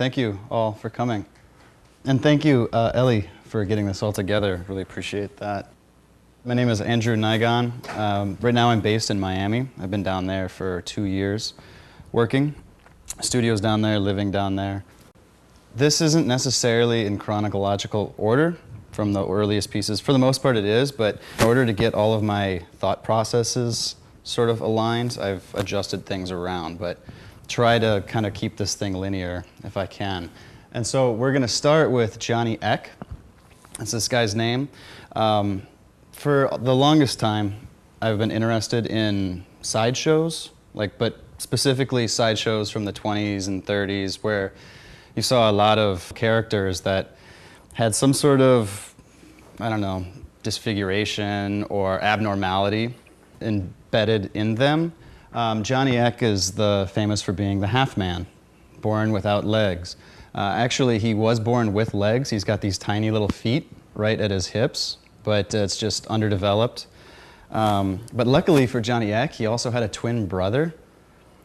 Thank you all for coming. And thank you, Ellie, for getting this all together. Really appreciate that. My name is Andrew Nigon. Right now I'm based in Miami. I've been down there for 2 years working. Studio's down there, living down there. This isn't necessarily in chronological order from the earliest pieces. For the most part it is, but in order to get all of my thought processes sort of aligned, I've adjusted things around, but try to kind of keep this thing linear if I can. And so we're going to start with Johnny Eck. That's this guy's name. For the longest time, I've been interested in sideshows, but specifically sideshows from the 20s and 30s, where you saw a lot of characters that had some sort of, I don't know, disfiguration or abnormality embedded in them. Johnny Eck is famous for being the half-man, born without legs. Actually, he was born with legs. He's got these tiny little feet right at his hips, but it's just underdeveloped. But luckily for Johnny Eck, he also had a twin brother.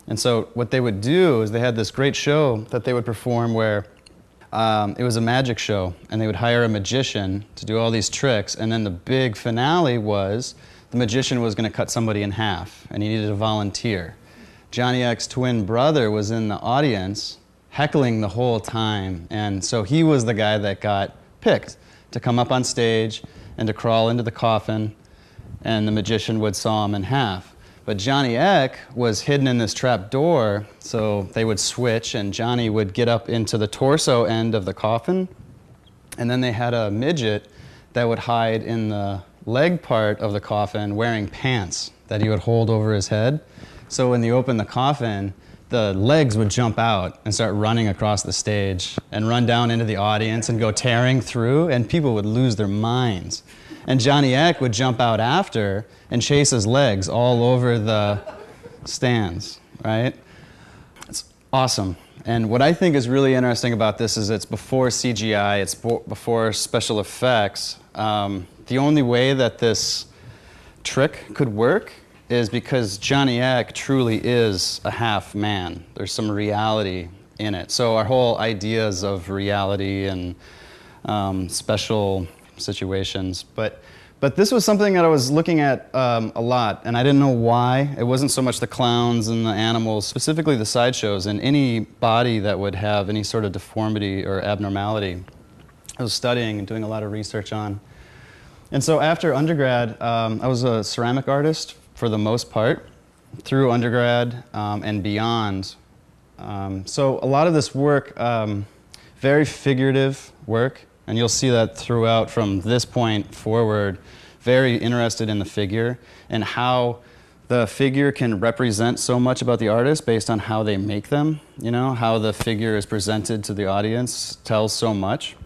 And so what they would do is they had this great show that they would perform where it was a magic show, and they would hire a magician to do all these tricks, and then the big finale was the magician was going to cut somebody in half, and he needed a volunteer. Johnny Eck's twin brother was in the audience heckling the whole time, and so he was the guy that got picked to come up on stage and to crawl into the coffin, and the magician would saw him in half. But Johnny Eck was hidden in this trap door, so they would switch, and Johnny would get up into the torso end of the coffin, and then they had a midget that would hide in the leg part of the coffin wearing pants that he would hold over his head. So when you open the coffin, the legs would jump out and start running across the stage and run down into the audience and go tearing through, and people would lose their minds. And Johnny Eck would jump out after and chase his legs all over the stands, right? It's awesome. And what I think is really interesting about this is it's before CGI, it's before special effects. The only way that this trick could work is because Johnny Eck truly is a half man. There's some reality in it. So our whole ideas of reality and special situations. But this was something that I was looking at a lot, and I didn't know why. It wasn't so much the clowns and the animals, specifically the sideshows, and any body that would have any sort of deformity or abnormality. I was studying and doing a lot of research on. And so after undergrad, I was a ceramic artist for the most part, through undergrad and beyond. So a lot of this work, very figurative work, and you'll see that throughout from this point forward, very interested in the figure and how the figure can represent so much about the artist based on how they make them, how the figure is presented to the audience tells so much.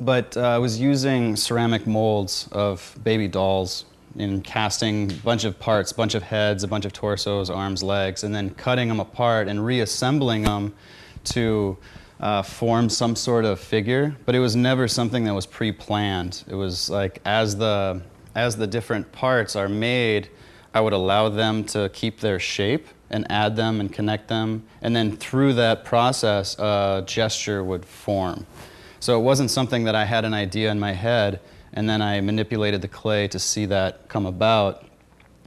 But I was using ceramic molds of baby dolls and casting a bunch of parts, a bunch of heads, a bunch of torsos, arms, legs, and then cutting them apart and reassembling them to form some sort of figure. But it was never something that was pre-planned. It was like as the different parts are made, I would allow them to keep their shape and add them and connect them, and then through that process, a gesture would form. So it wasn't something that I had an idea in my head and then I manipulated the clay to see that come about.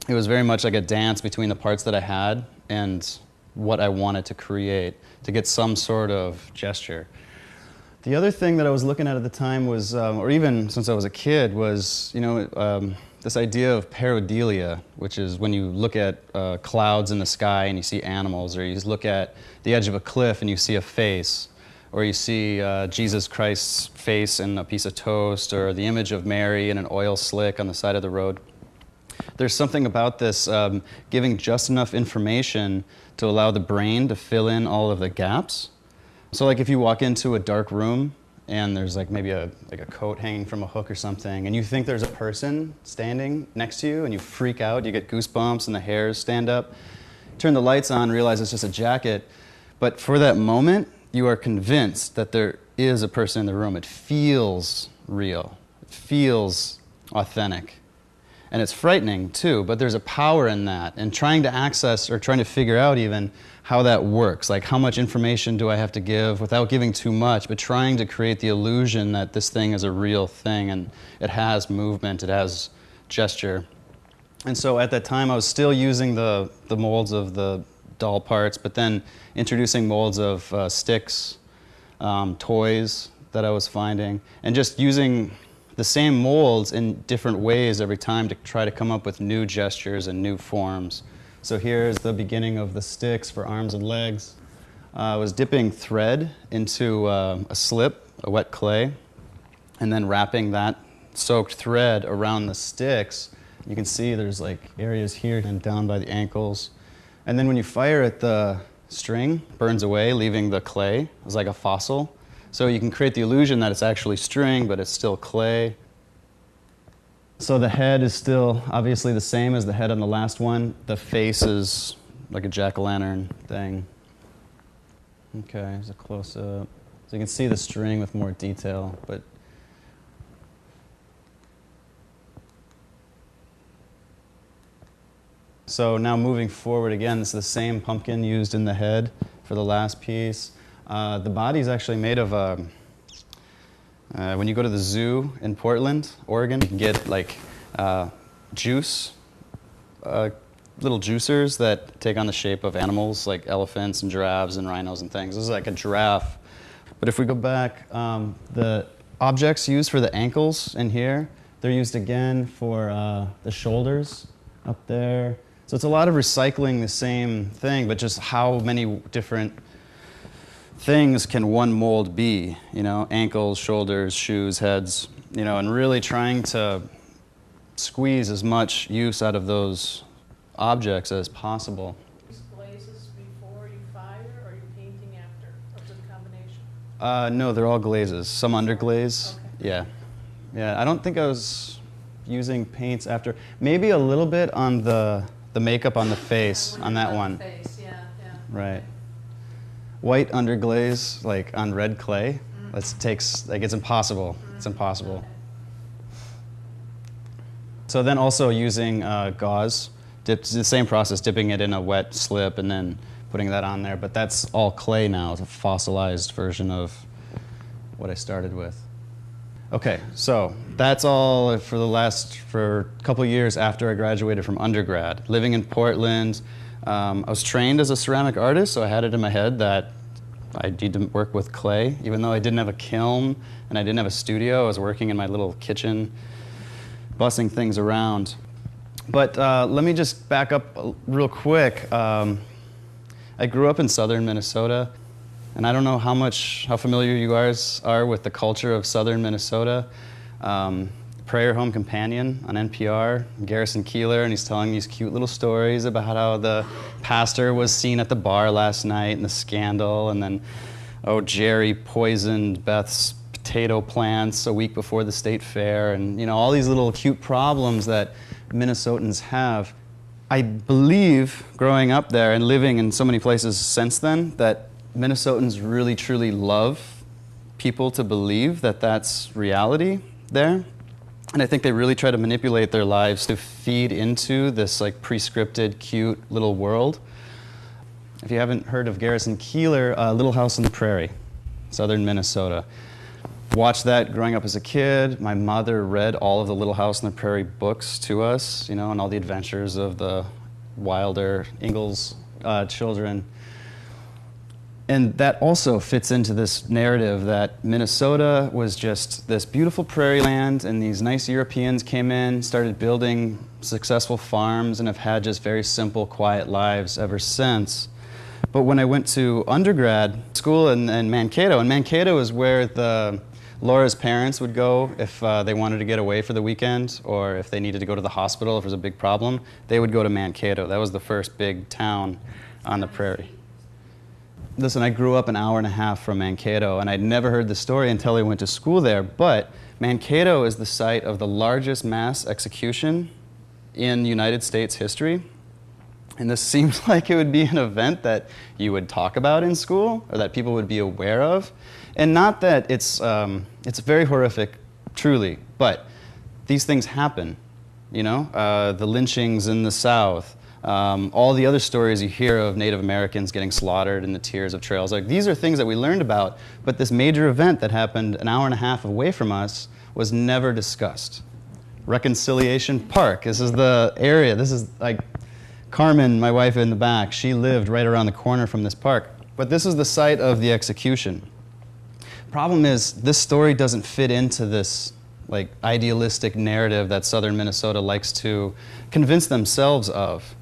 It was very much like a dance between the parts that I had and what I wanted to create to get some sort of gesture. The other thing that I was looking at the time was, or even since I was a kid, was this idea of pareidolia, which is when you look at clouds in the sky and you see animals, or you look at the edge of a cliff and you see a face, or you see Jesus Christ's face in a piece of toast, or the image of Mary in an oil slick on the side of the road. There's something about this giving just enough information to allow the brain to fill in all of the gaps. So like if you walk into a dark room and there's like maybe a coat hanging from a hook or something, and you think there's a person standing next to you and you freak out, you get goosebumps and the hairs stand up, turn the lights on, realize it's just a jacket, but for that moment, you are convinced that there is a person in the room. It feels real. It feels authentic. And it's frightening too, but there's a power in that. And trying to access, or trying to figure out even, how that works. Like, how much information do I have to give without giving too much, but trying to create the illusion that this thing is a real thing and it has movement, it has gesture. And so at that time, I was still using the molds of the doll parts, but then introducing molds of sticks, toys that I was finding, and just using the same molds in different ways every time to try to come up with new gestures and new forms. So here's the beginning of the sticks for arms and legs. I was dipping thread into a slip, a wet clay, and then wrapping that soaked thread around the sticks. You can see there's like areas here and down by the ankles. And then when you fire it, the string burns away, leaving the clay as like a fossil. So you can create the illusion that it's actually string, but it's still clay. So the head is still obviously the same as the head on the last one. The face is like a jack-o'-lantern thing. Okay, here's a close-up. So you can see the string with more detail, but so now moving forward again, this is the same pumpkin used in the head for the last piece. The body is actually made of, when you go to the zoo in Portland, Oregon, you can get like juice, little juicers that take on the shape of animals like elephants and giraffes and rhinos and things. This is like a giraffe. But if we go back, the objects used for the ankles in here, they're used again for the shoulders up there. So it's a lot of recycling the same thing, but just how many different things can one mold be, you know, ankles, shoulders, shoes, heads, you know, and really trying to squeeze as much use out of those objects as possible. Glazes before you fire, or are you painting after? Or is it a combination? No, they're all glazes. Some underglaze. Okay. Yeah. Yeah, I don't think I was using paints after. Maybe a little bit on the makeup on the face, on that one. Face, yeah. Right. White underglaze, like on red clay, that takes, like, it's impossible. It's impossible. Okay. So then also using gauze, the same process, dipping it in a wet slip and then putting that on there, but that's all clay now. It's a fossilized version of what I started with. Okay, so that's all for a couple years after I graduated from undergrad. Living in Portland, I was trained as a ceramic artist, so I had it in my head that I need to work with clay. Even though I didn't have a kiln and I didn't have a studio, I was working in my little kitchen, bussing things around. But let me just back up real quick. I grew up in southern Minnesota, and I don't know how familiar you guys are with the culture of southern Minnesota. Prayer Home Companion on NPR, Garrison Keillor, and he's telling these cute little stories about how the pastor was seen at the bar last night and the scandal, and then, oh, Jerry poisoned Beth's potato plants a week before the state fair, and, you know, all these little cute problems that Minnesotans have. I believe, growing up there and living in so many places since then, that Minnesotans really truly love people to believe that that's reality there. And I think they really try to manipulate their lives to feed into this like prescripted, cute little world. If you haven't heard of Garrison Keillor, Little House on the Prairie, southern Minnesota. Watched that growing up as a kid. My mother read all of the Little House on the Prairie books to us, you know, and all the adventures of the Wilder, Ingalls children. And that also fits into this narrative that Minnesota was just this beautiful prairie land, and these nice Europeans came in, started building successful farms, and have had just very simple, quiet lives ever since. But when I went to undergrad school in Mankato, and Mankato is where Laura's parents would go if they wanted to get away for the weekend, or if they needed to go to the hospital if there was a big problem, they would go to Mankato. That was the first big town on the prairie. Listen, I grew up an hour and a half from Mankato, and I'd never heard the story until I went to school there, but Mankato is the site of the largest mass execution in United States history. And this seems like it would be an event that you would talk about in school, or that people would be aware of. And not that it's very horrific, truly, but these things happen. you know, the lynchings in the South, all the other stories you hear of Native Americans getting slaughtered in the tiers of trails. Like, these are things that we learned about, but this major event that happened an hour and a half away from us was never discussed. Reconciliation Park, this is the area, this is like Carmen, my wife in the back, she lived right around the corner from this park. But this is the site of the execution. Problem is, this story doesn't fit into this like idealistic narrative that southern Minnesota likes to convince themselves of.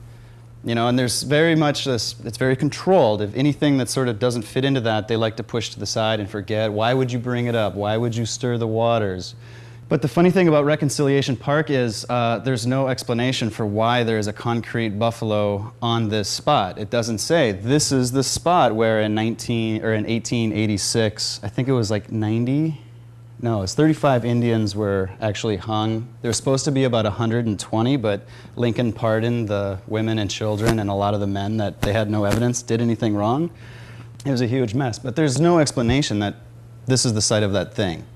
You know, and there's very much this, it's very controlled. If anything that sort of doesn't fit into that, they like to push to the side and forget. Why would you bring it up? Why would you stir the waters? But the funny thing about Reconciliation Park is there's no explanation for why there's a concrete buffalo on this spot. It doesn't say, this is the spot where in 1886, I think it was like 90? No, it's 35 Indians were actually hung. There was supposed to be about 120, but Lincoln pardoned the women and children and a lot of the men that they had no evidence did anything wrong. It was a huge mess. But there's no explanation that this is the site of that thing.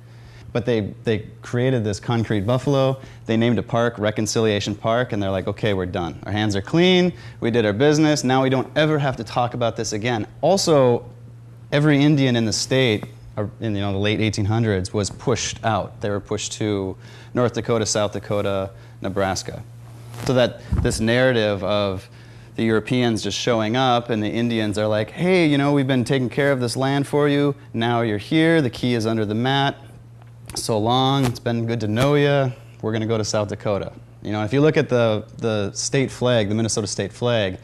But they created this concrete buffalo. They named a park Reconciliation Park, and they're like, okay, we're done. Our hands are clean. We did our business. Now we don't ever have to talk about this again. Also, every Indian in the state in the late 1800s was pushed out. They were pushed to North Dakota, South Dakota, Nebraska. So that this narrative of the Europeans just showing up and the Indians are like, hey, you know, we've been taking care of this land for you. Now you're here. The key is under the mat. So long, it's been good to know you. We're going to go to South Dakota. You know, if you look at the state flag, the Minnesota state flag,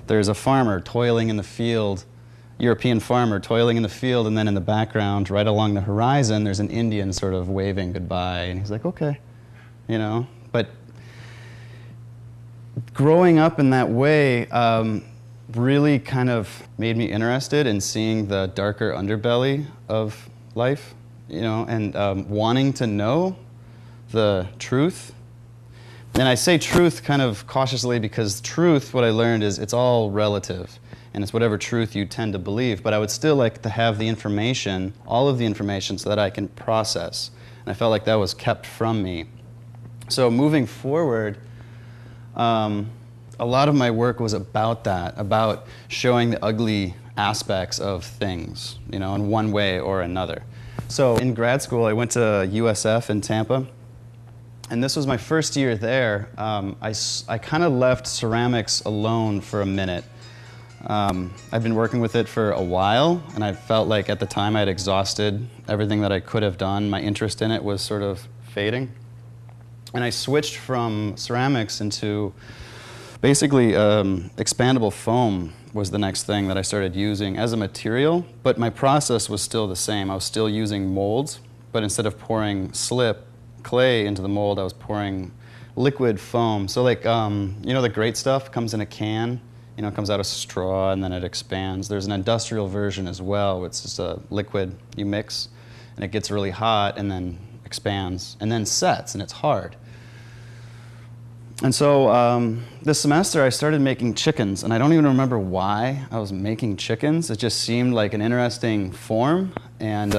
there's a farmer toiling in the field, European farmer toiling in the field, and then in the background, right along the horizon, there's an Indian sort of waving goodbye. And he's like, okay, you know. But growing up in that way really kind of made me interested in seeing the darker underbelly of life. You know, and wanting to know the truth. And I say truth kind of cautiously because truth, what I learned is it's all relative, and it's whatever truth you tend to believe. But I would still like to have the information, all of the information, so that I can process. And I felt like that was kept from me. So moving forward, a lot of my work was about that, about showing the ugly aspects of things, you know, in one way or another. So in grad school, I went to USF in Tampa, and this was my first year there. I kind of left ceramics alone for a minute. I'd been working with it for a while, and I felt like at the time I had exhausted everything that I could have done. My interest in it was sort of fading. And I switched from ceramics into basically expandable foam was the next thing that I started using as a material, but my process was still the same. I was still using molds, but instead of pouring slip clay into the mold, I was pouring liquid foam. So like, you know, the great stuff comes in a can, you know, it comes out of straw and then it expands. There's an industrial version as well. It's just a liquid you mix and it gets really hot and then expands and then sets and it's hard. And so this semester I started making chickens, and I don't even remember why I was making chickens. It just seemed like an interesting form and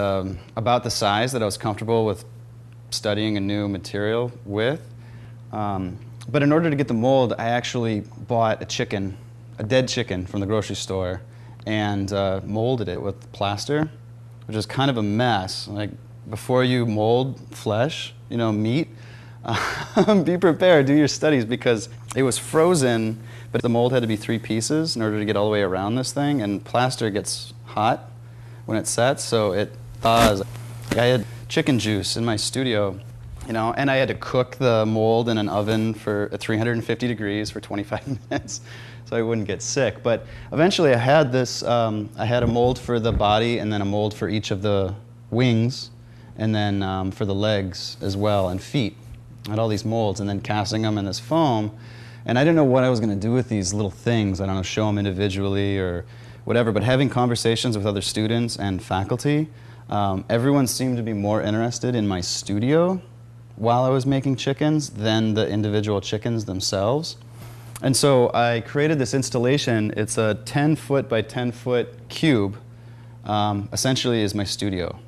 about the size that I was comfortable with studying a new material with. But in order to get the mold, I actually bought a chicken, a dead chicken from the grocery store, and molded it with plaster, which is kind of a mess. Like, before you mold flesh, you know, meat, be prepared, do your studies, because it was frozen, but the mold had to be 3 pieces in order to get all the way around this thing, and plaster gets hot when it sets, so it thaws. I had chicken juice in my studio, you know, and I had to cook the mold in an oven at 350 degrees for 25 minutes so I wouldn't get sick. But eventually I had this, I had a mold for the body and then a mold for each of the wings, and then for the legs as well, and feet. I had all these molds and then casting them in this foam, and I didn't know what I was going to do with these little things. I don't know, show them individually or whatever, but having conversations with other students and faculty, everyone seemed to be more interested in my studio while I was making chickens than the individual chickens themselves. And so I created this installation. It's a 10-foot by 10-foot cube, essentially is my studio.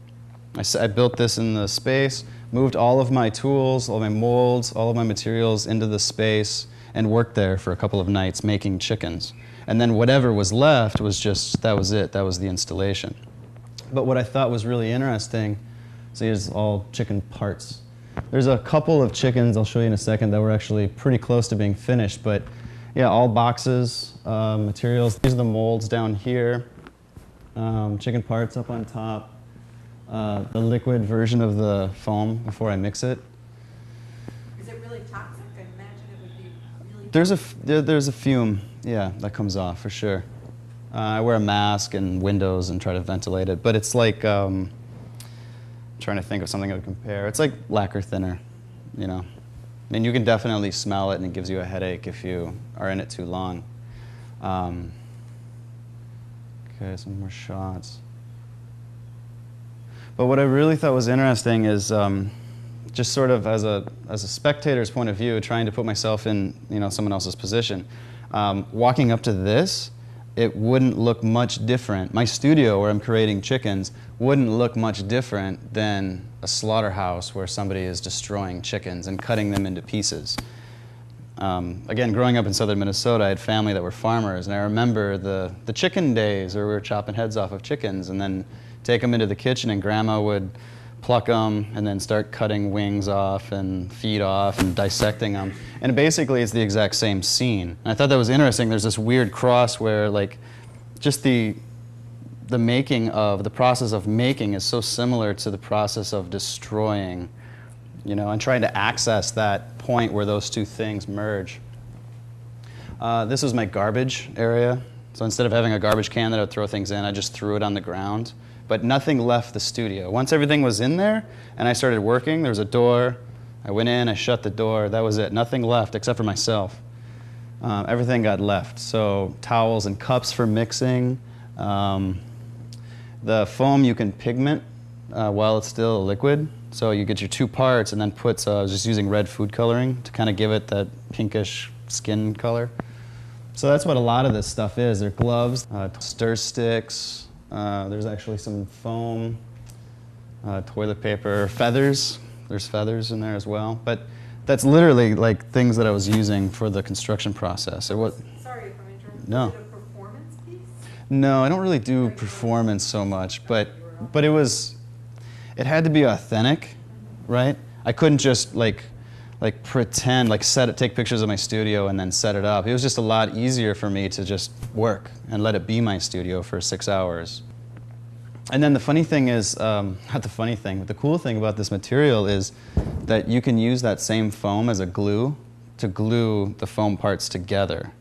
I built this in the space, moved all of my tools, all my molds, all of my materials into the space, and worked there for a couple of nights making chickens. And then whatever was left was just, that was it, that was the installation. But what I thought was really interesting, see, here's all chicken parts. There's a couple of chickens, I'll show you in a second, that were actually pretty close to being finished, but yeah, all boxes, materials. These are the molds down here, chicken parts up on top, the liquid version of the foam before I mix it. Is it really toxic? I imagine it would be really There's a fume, yeah, that comes off for sure. I wear a mask and windows and try to ventilate it, but it's like, trying to think of something I would compare. It's like lacquer thinner, you know. I mean, you can definitely smell it and it gives you a headache if you are in it too long. Okay, some more shots. But what I really thought was interesting is just sort of as a spectator's point of view, trying to put myself in, you know, someone else's position. Walking up to this, it wouldn't look much different. My studio where I'm creating chickens wouldn't look much different than a slaughterhouse where somebody is destroying chickens and cutting them into pieces. Again, growing up in southern Minnesota, I had family that were farmers, and I remember the chicken days where we were chopping heads off of chickens and then take them into the kitchen, and Grandma would pluck them and then start cutting wings off and feet off and dissecting them. And basically it's the exact same scene. And I thought that was interesting. There's this weird cross where like just the process of making is so similar to the process of destroying, you know, and trying to access that point where those two things merge. This was my garbage area. So instead of having a garbage can that I would throw things in, I just threw it on the ground. But nothing left the studio. Once everything was in there and I started working, there was a door. I went in, I shut the door, that was it. Nothing left except for myself. Everything got left. So towels and cups for mixing. The foam you can pigment while it's still a liquid. So you get your two parts and then put, I was just using red food coloring to kind of give it that pinkish skin color. So that's what a lot of this stuff is. They're gloves, stir sticks, there's actually some foam, toilet paper, feathers. There's feathers in there as well. But that's literally like things that I was using for the construction process. Sorry if I'm interrupting. No. Is it a performance piece? No, I don't really do performance so much, but it had to be authentic, right? I couldn't just like pretend, take pictures of my studio and then set it up. It was just a lot easier for me to just work and let it be my studio for 6 hours. And then the funny thing is, not the funny thing, but the cool thing about this material is that you can use that same foam as a glue to glue the foam parts together.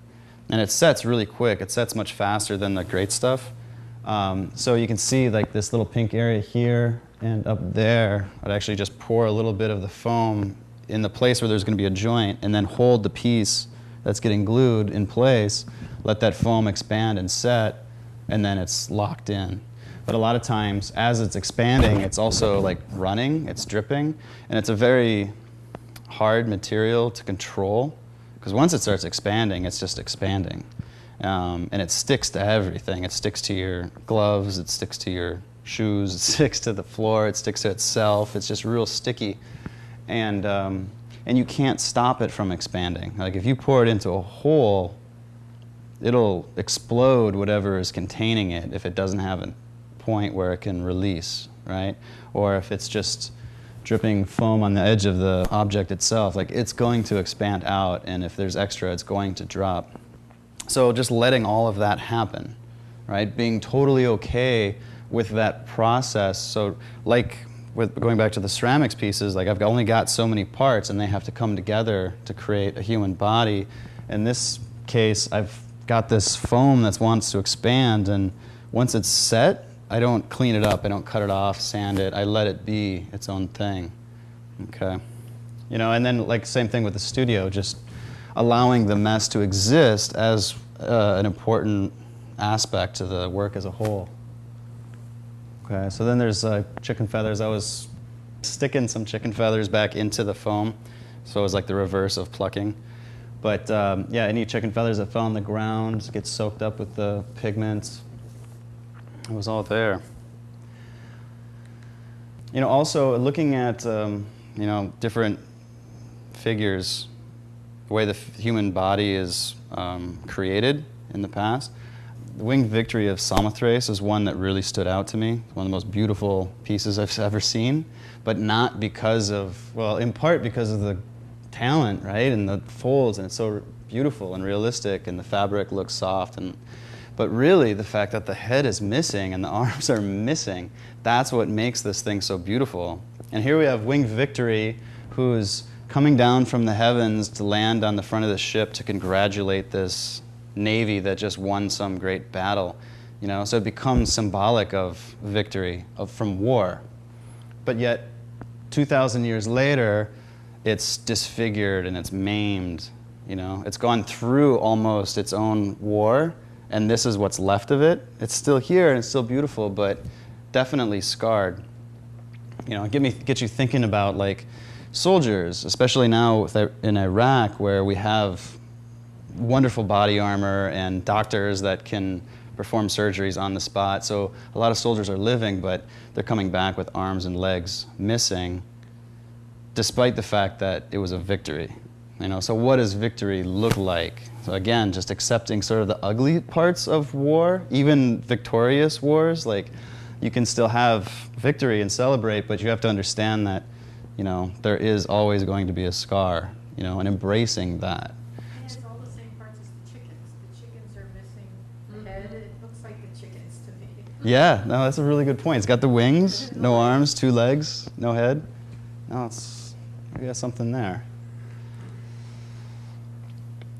And it sets really quick. It sets much faster than the great stuff. So you can see like this little pink area here and up there. I'd actually just pour a little bit of the foam in the place where there's going to be a joint and then hold the piece that's getting glued in place, let that foam expand and set, and then it's locked in. But a lot of times, as it's expanding, it's also like running, it's dripping, and it's a very hard material to control, because once it starts expanding, it's just expanding. And it sticks to everything. It sticks to your gloves, it sticks to your shoes, it sticks to the floor, it sticks to itself. It's just real sticky. And you can't stop it from expanding. Like if you pour it into a hole, it'll explode whatever is containing it if it doesn't have a point where it can release, right? Or if it's just dripping foam on the edge of the object itself, like it's going to expand out, and if there's extra, it's going to drop. So just letting all of that happen, right? Being totally okay with that process. So like with going back to the ceramics pieces, like I've only got so many parts and they have to come together to create a human body. In this case, I've got this foam that wants to expand, and once it's set, I don't clean it up, I don't cut it off, sand it, I let it be its own thing, okay? You know, and then like same thing with the studio, just allowing the mess to exist as an important aspect to the work as a whole. Okay, so then there's chicken feathers. I was sticking some chicken feathers back into the foam, so it was like the reverse of plucking. But yeah, any chicken feathers that fell on the ground get soaked up with the pigments. It was all there. You know, also looking at different figures, the way the human body is created in the past. The winged victory of Samothrace is one that really stood out to me. One of the most beautiful pieces I've ever seen, but not because of, well, in part because of the talent, right, and the folds, and it's so beautiful and realistic, and the fabric looks soft, but really the fact that the head is missing and the arms are missing, that's what makes this thing so beautiful. And here we have winged victory, who's coming down from the heavens to land on the front of the ship to congratulate this navy that just won some great battle, so it becomes symbolic of victory from war. But yet 2,000 years later, it's disfigured and it's maimed, it's gone through almost its own war, and this is what's left of it. It's still here and it's still beautiful, but definitely scarred. Get you thinking about like soldiers, especially now in Iraq, where we have wonderful body armor and doctors that can perform surgeries on the spot. So a lot of soldiers are living, but they're coming back with arms and legs missing, despite the fact that it was a victory. So what does victory look like? So again, just accepting sort of the ugly parts of war, even victorious wars. Like, you can still have victory and celebrate, but you have to understand that, there is always going to be a scar, and embracing that. It's all the same parts as the chickens. The chickens are missing the head. It looks like the chickens to me. Yeah, no, that's a really good point. It's got the wings, no arms, 2 legs, no head. No, we got something there.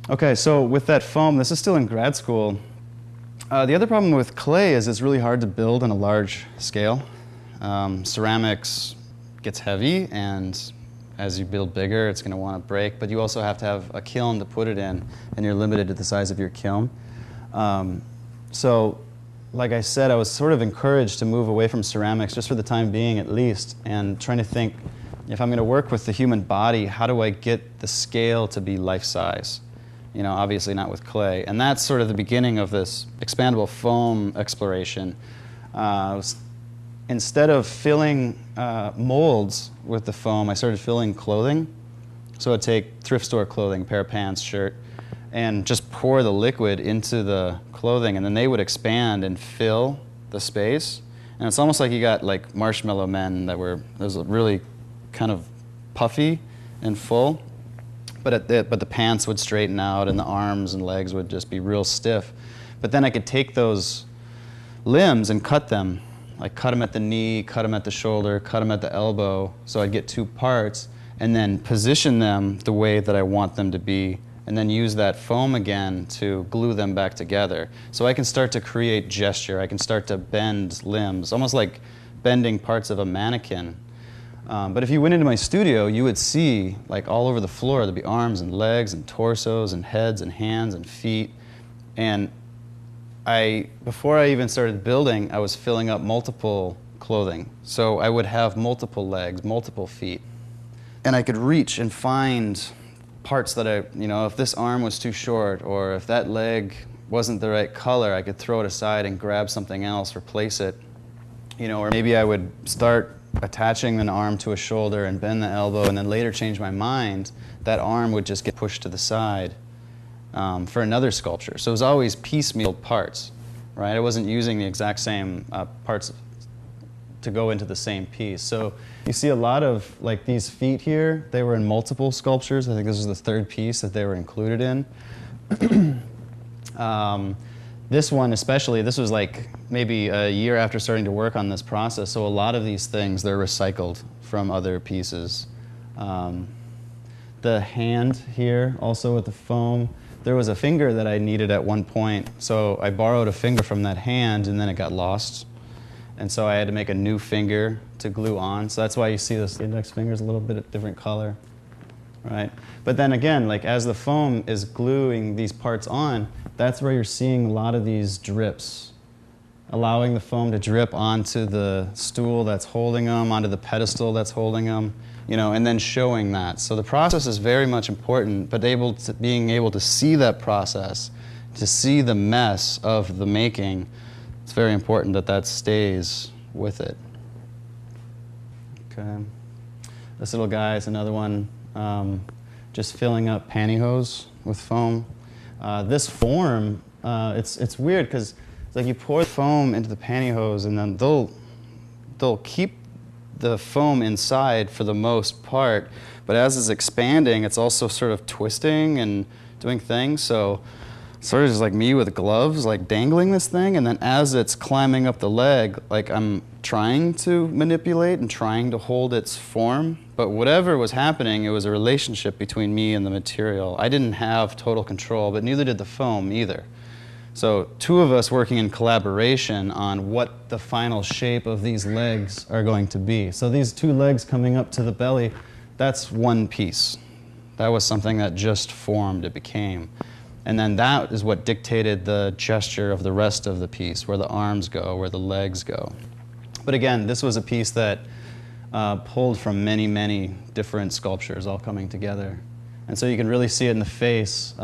Okay, so with that foam, this is still in grad school. The other problem with clay is it's really hard to build on a large scale. Ceramics gets heavy, and as you build bigger, it's going to want to break, but you also have to have a kiln to put it in, and you're limited to the size of your kiln. So, like I said, I was sort of encouraged to move away from ceramics, just for the time being at least, and trying to think, if I'm going to work with the human body, how do I get the scale to be life-size? Obviously not with clay. And that's sort of the beginning of this expandable foam exploration. Instead of filling molds with the foam, I started filling clothing. So I'd take thrift store clothing, pair of pants, shirt, and just pour the liquid into the clothing, and then they would expand and fill the space. And it's almost like you got like marshmallow men that were really kind of puffy and full. But the pants would straighten out, and the arms and legs would just be real stiff. But then I could take those limbs and cut them. Like cut them at the knee, cut them at the shoulder, cut them at the elbow, so I'd get 2 parts, and then position them the way that I want them to be, and then use that foam again to glue them back together. So I can start to create gesture. I can start to bend limbs, almost like bending parts of a mannequin. But if you went into my studio, you would see, like all over the floor, there'd be arms and legs and torsos and heads and hands and feet. And before I even started building, I was filling up multiple clothing. So I would have multiple legs, multiple feet. And I could reach and find parts that if this arm was too short, or if that leg wasn't the right color, I could throw it aside and grab something else, replace it. Or maybe I would start attaching an arm to a shoulder and bend the elbow, and then later change my mind, that arm would just get pushed to the side for another sculpture. So it was always piecemeal parts, right? I wasn't using the exact same parts to go into the same piece. So you see a lot of, like these feet here, they were in multiple sculptures. I think this was the 3rd piece that they were included in. This one especially, this was like maybe a year after starting to work on this process, so a lot of these things, they're recycled from other pieces. The hand here, also with the foam, there was a finger that I needed at one point, so I borrowed a finger from that hand, and then it got lost. And so I had to make a new finger to glue on, so that's why you see this index finger is a little bit of different color, right? But then again, like as the foam is gluing these parts on, that's where you're seeing a lot of these drips, allowing the foam to drip onto the stool that's holding them, onto the pedestal that's holding them, and then showing that. So the process is very much important, but being able to see that process, to see the mess of the making, it's very important that that stays with it. Okay. This little guy is another one, just filling up pantyhose with foam. This form, it's weird because it's like you pour foam into the pantyhose and then they'll keep the foam inside for the most part, but as it's expanding, it's also sort of twisting and doing things. So sort of just like me with gloves, like dangling this thing, and then as it's climbing up the leg, like I'm trying to manipulate and trying to hold its form, but whatever was happening, it was a relationship between me and the material. I didn't have total control, but neither did the foam either. So two of us working in collaboration on what the final shape of these legs are going to be. So these two legs coming up to the belly, that's one piece. That was something that just formed, it became. And then that is what dictated the gesture of the rest of the piece, where the arms go, where the legs go. But again, this was a piece that pulled from many, many different sculptures all coming together. And so you can really see it in the face.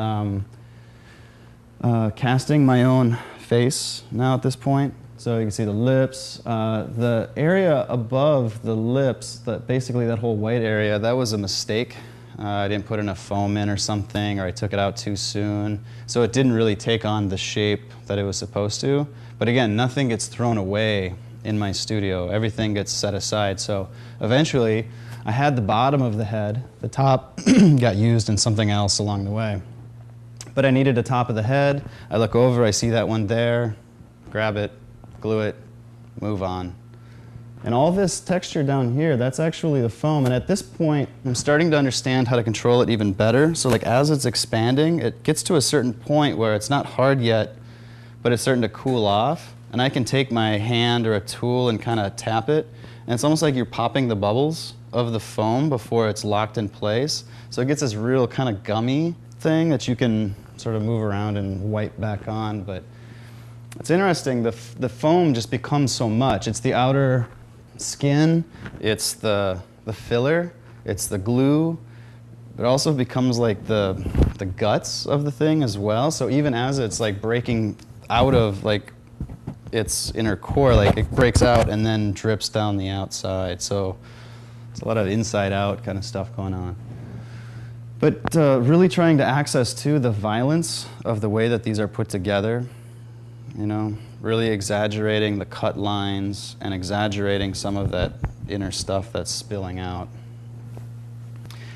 Casting my own face now at this point. So you can see the lips. The area above the lips, basically that whole white area, that was a mistake. I didn't put enough foam in or something, or I took it out too soon. So it didn't really take on the shape that it was supposed to. But again, nothing gets thrown away in my studio. Everything gets set aside. So eventually, I had the bottom of the head. The top got used in something else along the way. But I needed the top of the head. I look over, I see that one there, grab it, glue it, move on. And all this texture down here, that's actually the foam. And at this point, I'm starting to understand how to control it even better. So like as it's expanding, it gets to a certain point where it's not hard yet, but it's starting to cool off. And I can take my hand or a tool and kind of tap it. And it's almost like you're popping the bubbles of the foam before it's locked in place. So it gets this real kind of gummy thing that you can sort of move around and wipe back on. But it's interesting, the foam just becomes so much. It's the outer skin, it's the filler, it's the glue. It also becomes like the guts of the thing as well. So even as it's like breaking out of like its inner core, like it breaks out and then drips down the outside. So it's a lot of inside out kind of stuff going on. But really trying to access too the violence of the way that these are put together, you know, really exaggerating the cut lines and exaggerating some of that inner stuff that's spilling out.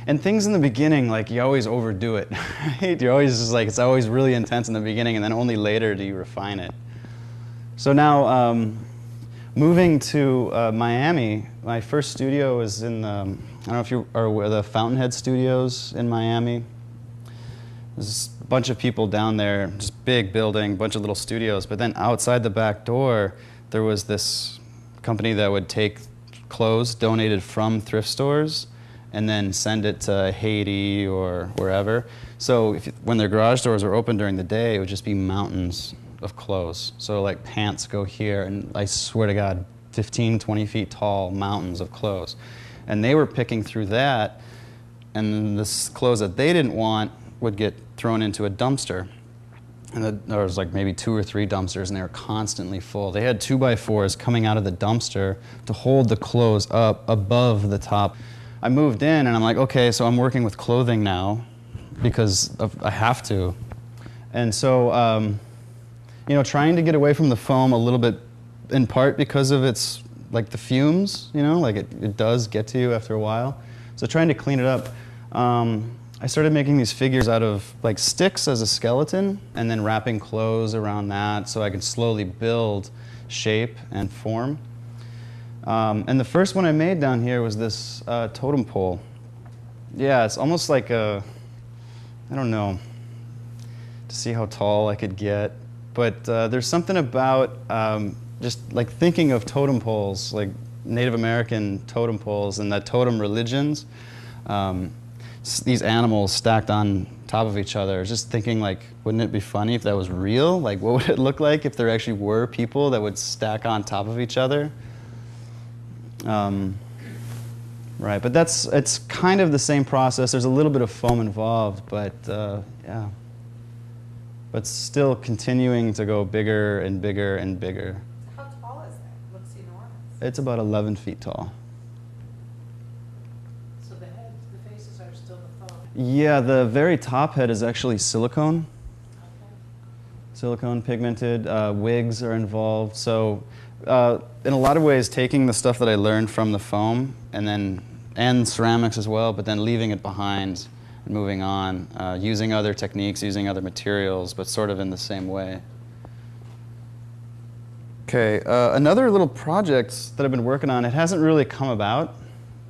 And things in the beginning, like you always overdo it, right? You're always just like, it's always really intense in the beginning and then only later do you refine it. So now, moving to Miami, my first studio was in the, I don't know if you are aware of the Fountainhead Studios in Miami. There's a bunch of people down there, just big building, bunch of little studios. But then outside the back door, there was this company that would take clothes donated from thrift stores and then send it to Haiti or wherever. So when their garage doors were open during the day, it would just be mountains of clothes. So like pants go here, and I swear to God, 15, 20 feet tall mountains of clothes. And they were picking through that, and the clothes that they didn't want would get thrown into a dumpster. And there was like maybe 2 or 3 dumpsters, and they were constantly full. They had 2x4s coming out of the dumpster to hold the clothes up above the top. I moved in, and I'm like, okay, so I'm working with clothing now because I have to. And so, you know, trying to get away from the foam a little bit, in part because of its, like the fumes, you know, like it does get to you after a while. So trying to clean it up. I started making these figures out of like sticks as a skeleton and then wrapping clothes around that so I could slowly build shape and form. And the first one I made down here was this totem pole. Yeah, it's almost like a, I don't know, to see how tall I could get. But there's something about just like thinking of totem poles, like Native American totem poles and that totem religions. These animals stacked on top of each other. Just thinking like, wouldn't it be funny if that was real? Like what would it look like if there actually were people that would stack on top of each other? Right, but it's kind of the same process. There's a little bit of foam involved, but yeah. But still continuing to go bigger and bigger and bigger. How tall is that? Looks enormous. It's about 11 feet tall. Yeah, the very top head is actually silicone. Silicone pigmented, wigs are involved. So in a lot of ways, taking the stuff that I learned from the foam and ceramics as well, but then leaving it behind and moving on, using other techniques, using other materials, but sort of in the same way. Okay, another little project that I've been working on, it hasn't really come about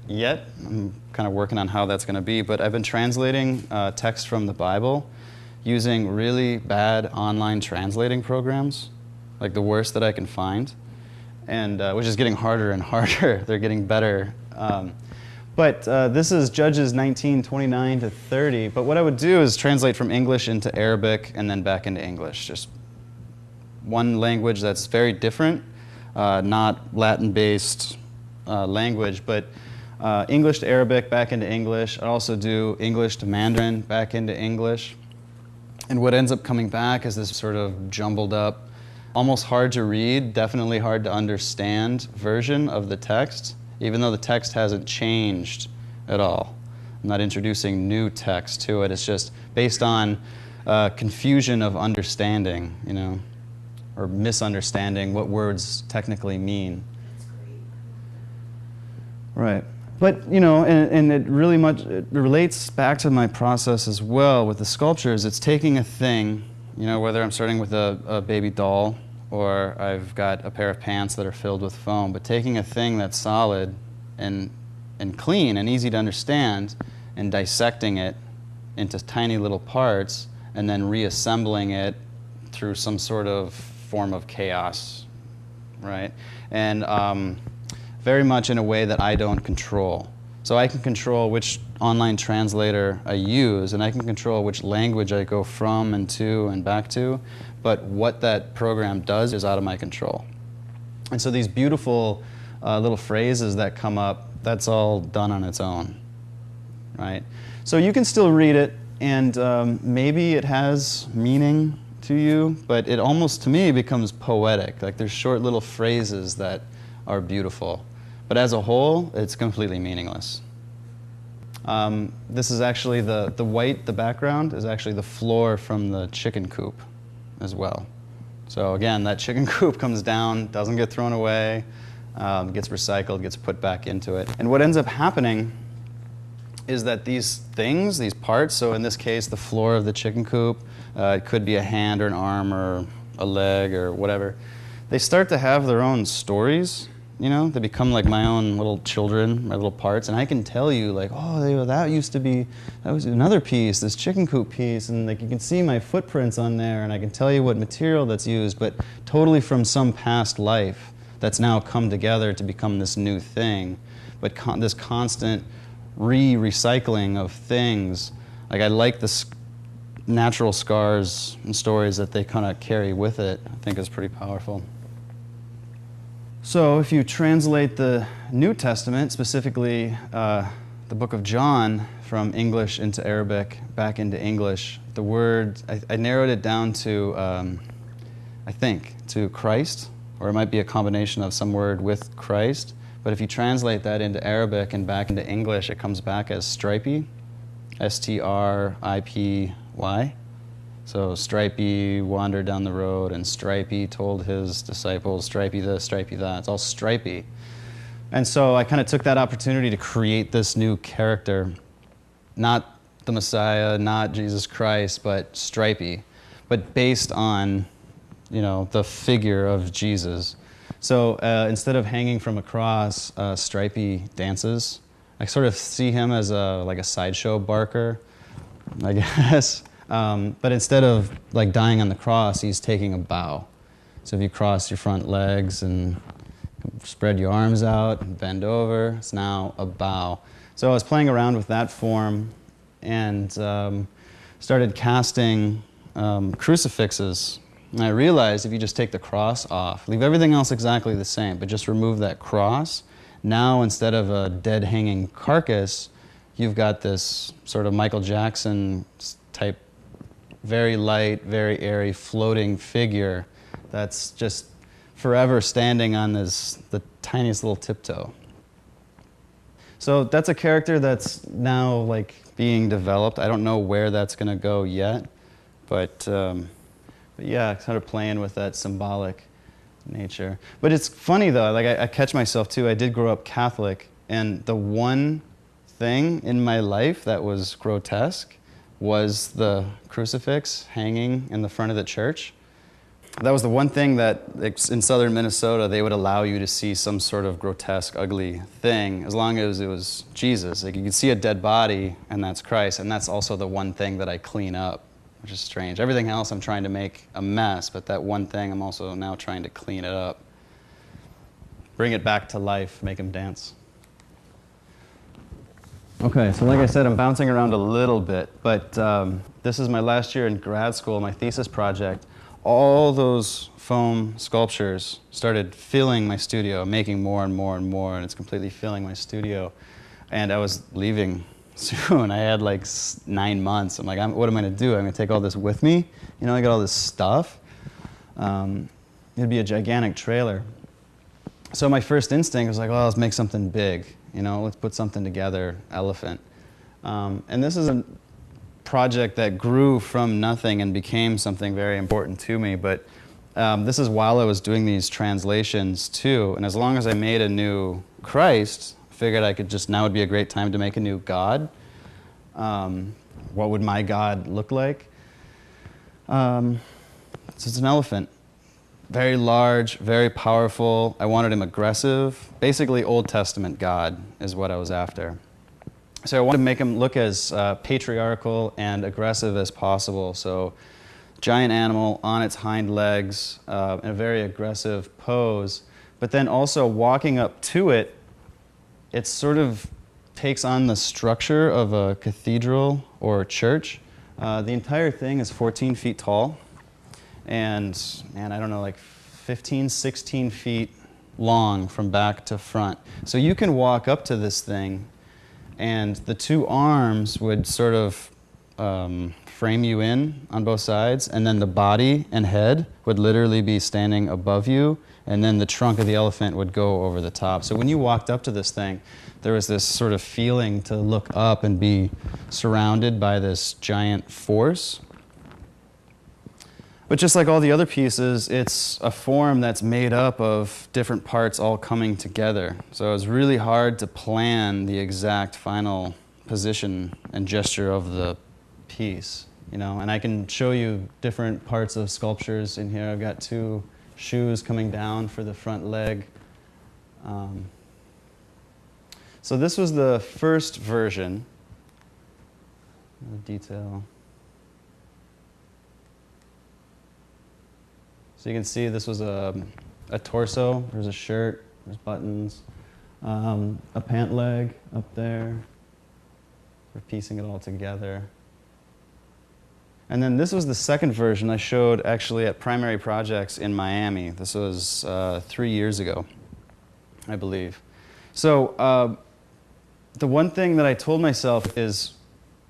yet. I'm kind of working on how that's going to be, but I've been translating text from the Bible using really bad online translating programs, like the worst that I can find, and which is getting harder and harder. They're getting better. But this is Judges 19:29 to 30. But what I would do is translate from English into Arabic and then back into English. Just one language that's very different, not Latin-based language, but English to Arabic back into English. I also do English to Mandarin back into English. And what ends up coming back is this sort of jumbled up, almost hard to read, definitely hard to understand version of the text, even though the text hasn't changed at all. I'm not introducing new text to it. It's just based on confusion of understanding, you know, or misunderstanding what words technically mean. That's great. Right. But, you know, and it really it relates back to my process as well with the sculptures. It's taking a thing, you know, whether I'm starting with a baby doll or I've got a pair of pants that are filled with foam, but taking a thing that's solid and clean and easy to understand and dissecting it into tiny little parts and then reassembling it through some sort of form of chaos, right? And very much in a way that I don't control. So I can control which online translator I use, and I can control which language I go from and to and back to, but what that program does is out of my control. And so these beautiful little phrases that come up, that's all done on its own, right? So you can still read it, and maybe it has meaning to you, but it almost, to me, becomes poetic. Like there's short little phrases that are beautiful. But as a whole, it's completely meaningless. This is actually the white, the background, is actually the floor from the chicken coop as well. So again, that chicken coop comes down, doesn't get thrown away, gets recycled, gets put back into it. And what ends up happening is that these things, these parts, so in this case, the floor of the chicken coop, it could be a hand or an arm or a leg or whatever, they start to have their own stories. You know, they become like my own little children, my little parts, and I can tell you, like, oh, that was another piece, this chicken coop piece, and like you can see my footprints on there, and I can tell you what material that's used, but totally from some past life that's now come together to become this new thing. But this constant recycling of things, like I like the natural scars and stories that they kind of carry with it, I think is pretty powerful. So if you translate the New Testament, specifically the book of John, from English into Arabic, back into English, the word, I narrowed it down to, I think, to Christ, or it might be a combination of some word with Christ. But if you translate that into Arabic and back into English, it comes back as stripy, S-T-R-I-P-Y. So stripy wandered down the road, and stripy told his disciples, stripy this, stripy that. It's all stripy. And so I kind of took that opportunity to create this new character, not the Messiah, not Jesus Christ, but stripy, but based on, you know, the figure of Jesus. So instead of hanging from a cross, stripy dances. I sort of see him as like a sideshow barker, I guess. But instead of like dying on the cross, he's taking a bow. So if you cross your front legs and spread your arms out and bend over, it's now a bow. So I was playing around with that form and started casting crucifixes. And I realized if you just take the cross off, leave everything else exactly the same, but just remove that cross, now instead of a dead hanging carcass, you've got this sort of Michael Jackson type, very light, very airy, floating figure that's just forever standing on the tiniest little tiptoe. So that's a character that's now like being developed. I don't know where that's going to go yet, but yeah, kind of playing with that symbolic nature. But it's funny though, like I catch myself too. I did grow up Catholic, and the one thing in my life that was grotesque was the crucifix hanging in the front of the church. That was the one thing that in southern Minnesota they would allow you to see some sort of grotesque, ugly thing as long as it was Jesus. Like you could see a dead body and that's Christ, and that's also the one thing that I clean up, which is strange. Everything else I'm trying to make a mess, but that one thing I'm also now trying to clean it up. Bring it back to life, make him dance. Okay, so like I said, I'm bouncing around a little bit, but this is my last year in grad school, my thesis project. All those foam sculptures started filling my studio, making more and more and more, and it's completely filling my studio. And I was leaving soon. I had like 9 months. I'm like, what am I going to do? I'm going to take all this with me? You know, I got all this stuff. It'd be a gigantic trailer. So my first instinct was like, well, let's make something big. You know, let's put something together, elephant. And this is a project that grew from nothing and became something very important to me. But this is while I was doing these translations too. And as long as I made a new Christ, I figured I could just, now would be a great time to make a new God. What would my God look like? So it's an elephant. Very large, very powerful. I wanted him aggressive. Basically, Old Testament God is what I was after. So I wanted to make him look as patriarchal and aggressive as possible. So giant animal on its hind legs in a very aggressive pose. But then also walking up to it, it sort of takes on the structure of a cathedral or a church. The entire thing is 14 feet tall. And, man, I don't know, like 15, 16 feet long from back to front. So you can walk up to this thing, and the two arms would sort of frame you in on both sides, and then the body and head would literally be standing above you, and then the trunk of the elephant would go over the top. So when you walked up to this thing, there was this sort of feeling to look up and be surrounded by this giant force. But just like all the other pieces, it's a form that's made up of different parts all coming together. So it was really hard to plan the exact final position and gesture of the piece, you know. And I can show you different parts of sculptures in here. I've got 2 shoes coming down for the front leg. So this was the first version. The detail. So you can see this was a torso, there's a shirt, there's buttons, a pant leg up there. We're piecing it all together. And then this was the second version I showed actually at Primary Projects in Miami. This was 3 years ago, I believe. So the one thing that I told myself is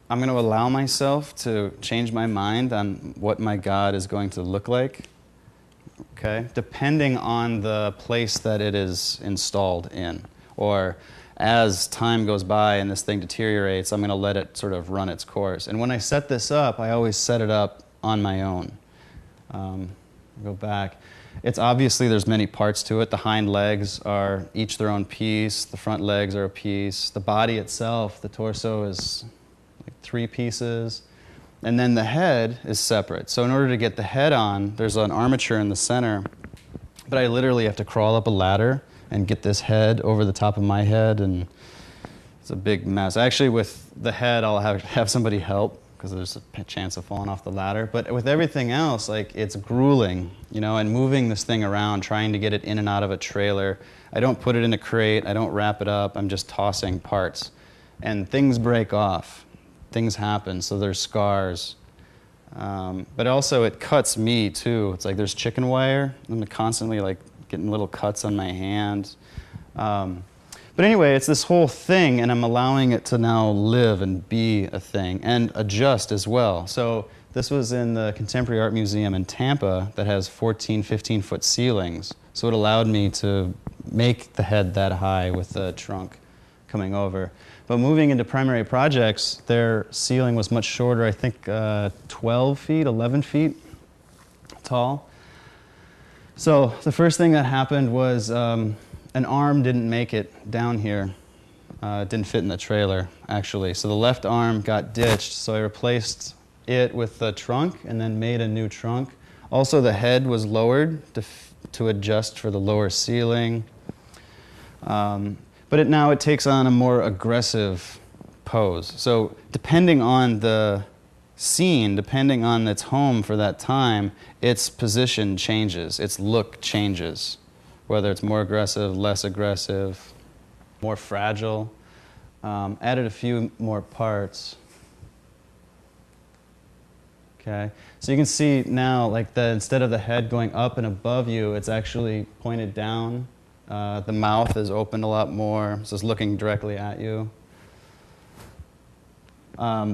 I'm going to allow myself to change my mind on what my God is going to look like. Okay, depending on the place that it is installed in, or as time goes by and this thing deteriorates, I'm going to let it sort of run its course. And when I set this up, I always set it up on my own. Go back. It's obviously there's many parts to it. The hind legs are each their own piece. The front legs are a piece. The body itself, the torso is like 3 pieces. And then the head is separate. So in order to get the head on, there's an armature in the center. But I literally have to crawl up a ladder and get this head over the top of my head, and it's a big mess. Actually, with the head, I'll have somebody help because there's a chance of falling off the ladder. But with everything else, like, it's grueling, you know, and moving this thing around, trying to get it in and out of a trailer. I don't put it in a crate. I don't wrap it up. I'm just tossing parts. And things break off. Things happen, so there's scars. But also it cuts me too. It's like there's chicken wire. I'm constantly like getting little cuts on my hand. But anyway, it's this whole thing, and I'm allowing it to now live and be a thing and adjust as well. So this was in the Contemporary Art Museum in Tampa that has 14, 15-foot ceilings. So it allowed me to make the head that high with the trunk coming over. But moving into primary projects, their ceiling was much shorter, I think 12 feet, 11 feet tall. So the first thing that happened was an arm didn't make it down here. It didn't fit in the trailer, actually. So the left arm got ditched, so I replaced it with the trunk and then made a new trunk. Also, the head was lowered to adjust for the lower ceiling. But now it takes on a more aggressive pose. So depending on the scene, depending on its home for that time, its position changes, its look changes, whether it's more aggressive, less aggressive, more fragile. Added a few more parts. Okay, so you can see now, like instead of the head going up and above you, it's actually pointed down. The mouth is opened a lot more, so it's looking directly at you.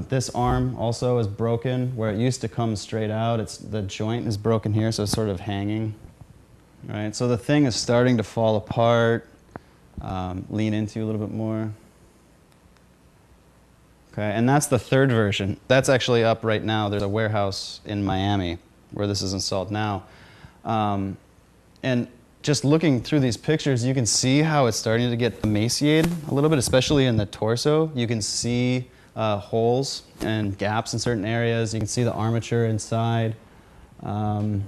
This arm also is broken, where it used to come straight out. The joint is broken here, so it's sort of hanging. Right, so the thing is starting to fall apart. Lean into you a little bit more. Okay, and that's the third version. That's actually up right now. There's a warehouse in Miami where this is installed now. And just looking through these pictures, you can see how it's starting to get emaciated a little bit, especially in the torso. You can see holes and gaps in certain areas. You can see the armature inside. And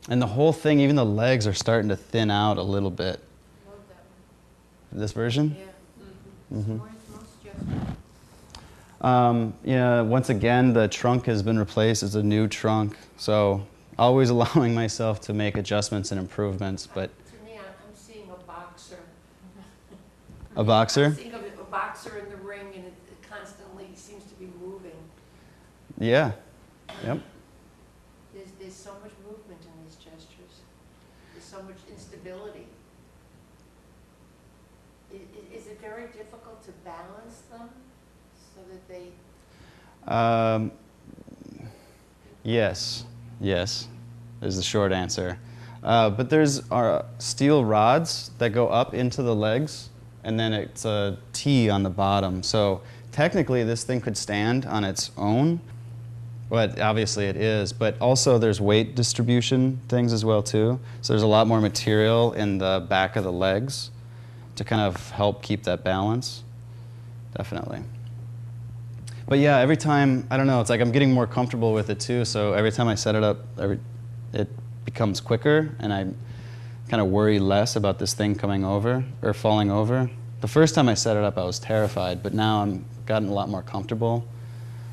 the whole thing, even the legs, are starting to thin out a little bit. Love that one. This version? Yeah. Mm-hmm. Most gesture. Yeah, once again, the trunk has been replaced. It's a new trunk. So always allowing myself to make adjustments and improvements. But To me, I'm seeing a boxer. a boxer? I'm seeing a boxer in the ring, and it constantly seems to be moving. Yeah. Yep. There's so much movement in these gestures. There's so much instability. Is it very difficult to balance them so that they... Yes. Yes is the short answer. But there's steel rods that go up into the legs, and then it's a T on the bottom. So technically this thing could stand on its own, but obviously it is. But also there's weight distribution things as well too. So there's a lot more material in the back of the legs to kind of help keep that balance. Definitely. But yeah, every time, I don't know, it's like I'm getting more comfortable with it too, so every time I set it up, it becomes quicker, and I kind of worry less about this thing coming over or falling over. The first time I set it up, I was terrified, but now I'm gotten a lot more comfortable.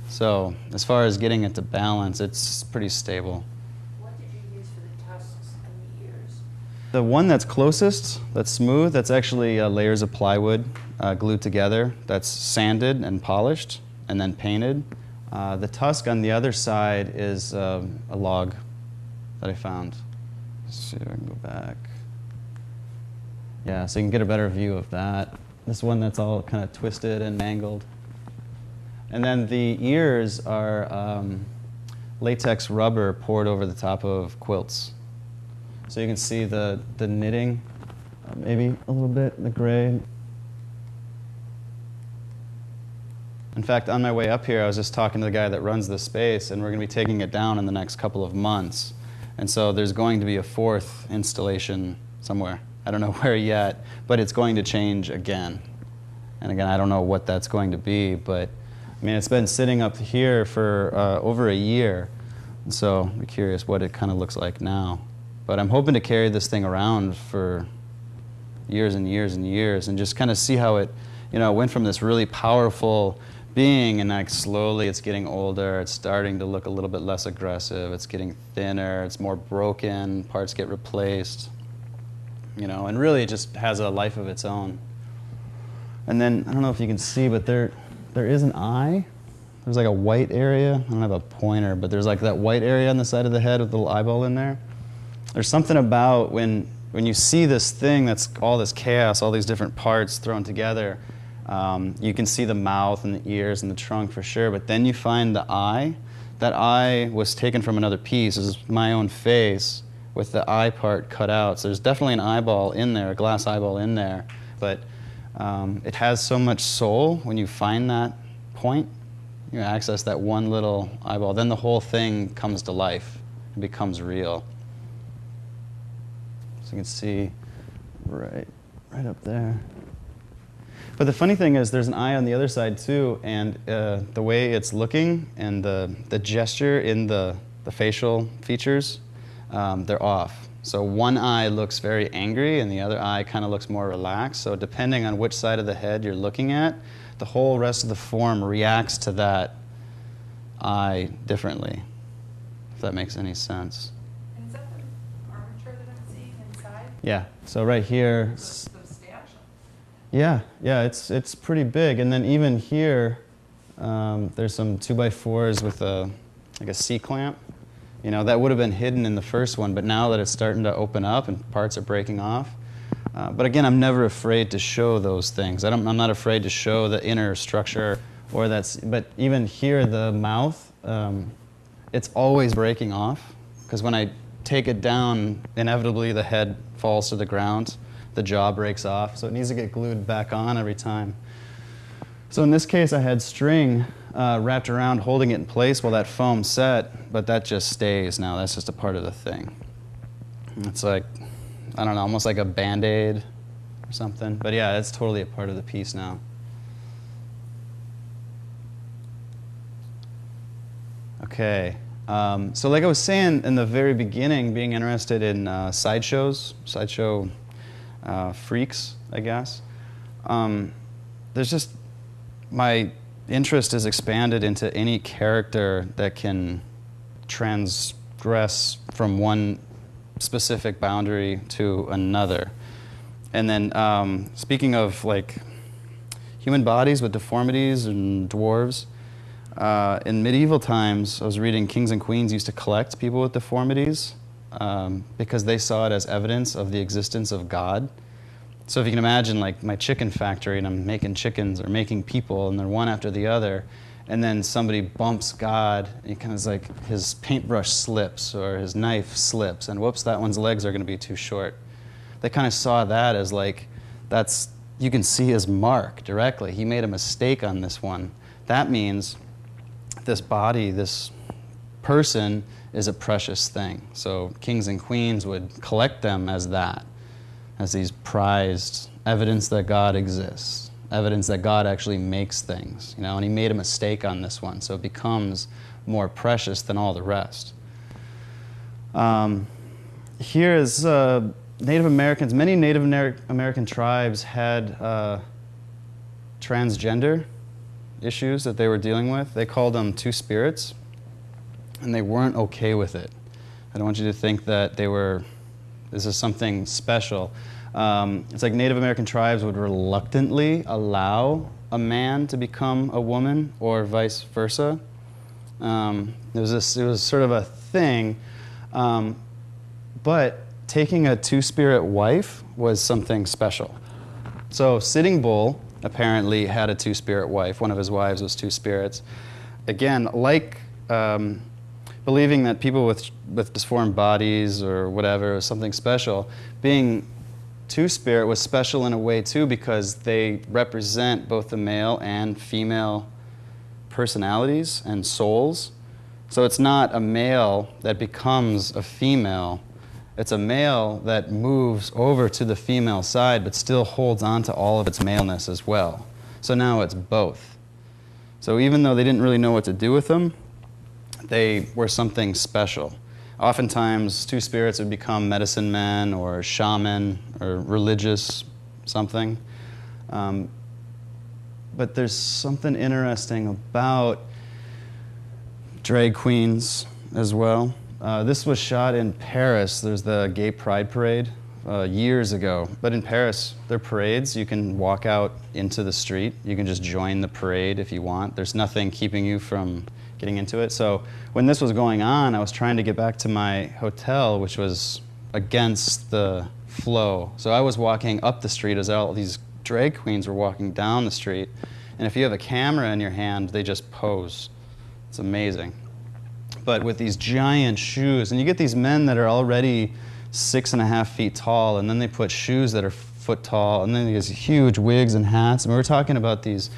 So as far as getting it to balance, it's pretty stable. What did you use for the tusks and the ears? The one that's closest, that's smooth, that's actually layers of plywood glued together. That's sanded and polished and then painted. The tusk on the other side is a log that I found. Let's see if I can go back. Yeah, so you can get a better view of that. This one that's all kind of twisted and mangled. And then the ears are latex rubber poured over the top of quilts. So you can see the knitting, maybe a little bit, the gray. In fact, on my way up here, I was just talking to the guy that runs the space, and we're going to be taking it down in the next couple of months. And so there's going to be a fourth installation somewhere. I don't know where yet, but it's going to change again. And again, I don't know what that's going to be, but I mean, it's been sitting up here for over a year. And so I'm curious what it kind of looks like now. But I'm hoping to carry this thing around for years and years and years and just kind of see how it, went from this really powerful being, and like slowly it's getting older, it's starting to look a little bit less aggressive, it's getting thinner, it's more broken, parts get replaced, and really it just has a life of its own. And then, I don't know if you can see, but there is an eye. There's like a white area. I don't have a pointer, but there's like that white area on the side of the head with the little eyeball in there. There's something about when you see this thing that's all this chaos, all these different parts thrown together, you can see the mouth and the ears and the trunk for sure, but then you find the eye. That eye was taken from another piece. This is my own face with the eye part cut out. So there's definitely an eyeball in there, a glass eyeball in there, but It has so much soul when you find that point, you access that one little eyeball, then the whole thing comes to life and becomes real. So you can see right up there. But the funny thing is there's an eye on the other side too, and the way it's looking and the gesture in the facial features, they're off. So one eye looks very angry and the other eye kind of looks more relaxed. So depending on which side of the head you're looking at, the whole rest of the form reacts to that eye differently, if that makes any sense. And is that the armature that I'm seeing inside? Yeah, so right here. Yeah, it's pretty big. And then even here, there's some 2x4s with like a C-clamp. You know, that would have been hidden in the first one, but now that it's starting to open up and parts are breaking off. But again, I'm never afraid to show those things. I'm not afraid to show the inner structure, but even here, the mouth, it's always breaking off. Because when I take it down, inevitably the head falls to the ground. The jaw breaks off, so it needs to get glued back on every time. So in this case, I had string wrapped around holding it in place while that foam set, but that just stays now. That's just a part of the thing. It's like, I don't know, almost like a Band-Aid or something. But yeah, it's totally a part of the piece now. Okay. So like I was saying in the very beginning, being interested in sideshow freaks, I guess. There's just, my interest is expanded into any character that can transgress from one specific boundary to another. And then speaking of like human bodies with deformities and dwarves, in medieval times, I was reading kings and queens used to collect people with deformities because they saw it as evidence of the existence of God. So if you can imagine like my chicken factory and I'm making chickens or making people and they're one after the other, and then somebody bumps God, and he kind of like his paintbrush slips or his knife slips, and whoops, that one's legs are going to be too short. They kind of saw that as like, you can see his mark directly. He made a mistake on this one. That means this body, this person is a precious thing. So kings and queens would collect them as that, as these prized evidence that God exists, evidence that God actually makes things, you know, and he made a mistake on this one, so it becomes more precious than all the rest. Here is Native Americans. Many Native American tribes had transgender issues that they were dealing with. They called them two spirits, and they weren't okay with it. I don't want you to think that this is something special. It's like Native American tribes would reluctantly allow a man to become a woman or vice versa. It was sort of a thing, but taking a two-spirit wife was something special. So Sitting Bull apparently had a two-spirit wife. One of his wives was two spirits. Again, like believing that people with disformed bodies or whatever is something special, being two-spirit was special in a way too because they represent both the male and female personalities and souls. So it's not a male that becomes a female. It's a male that moves over to the female side but still holds on to all of its maleness as well. So now it's both. So even though they didn't really know what to do with them, they were something special. Oftentimes, two spirits would become medicine men or shaman or religious something. But there's something interesting about drag queens as well. This was shot in Paris. There's the Gay Pride Parade years ago. But in Paris, their parades, you can walk out into the street. You can just join the parade if you want. There's nothing keeping you from getting into it. So when this was going on, I was trying to get back to my hotel, which was against the flow. So I was walking up the street as all these drag queens were walking down the street. And if you have a camera in your hand, they just pose. It's amazing. But with these giant shoes, and you get these men that are already 6.5 feet tall, and then they put shoes that are foot tall, and then these huge wigs and hats. And we were talking about these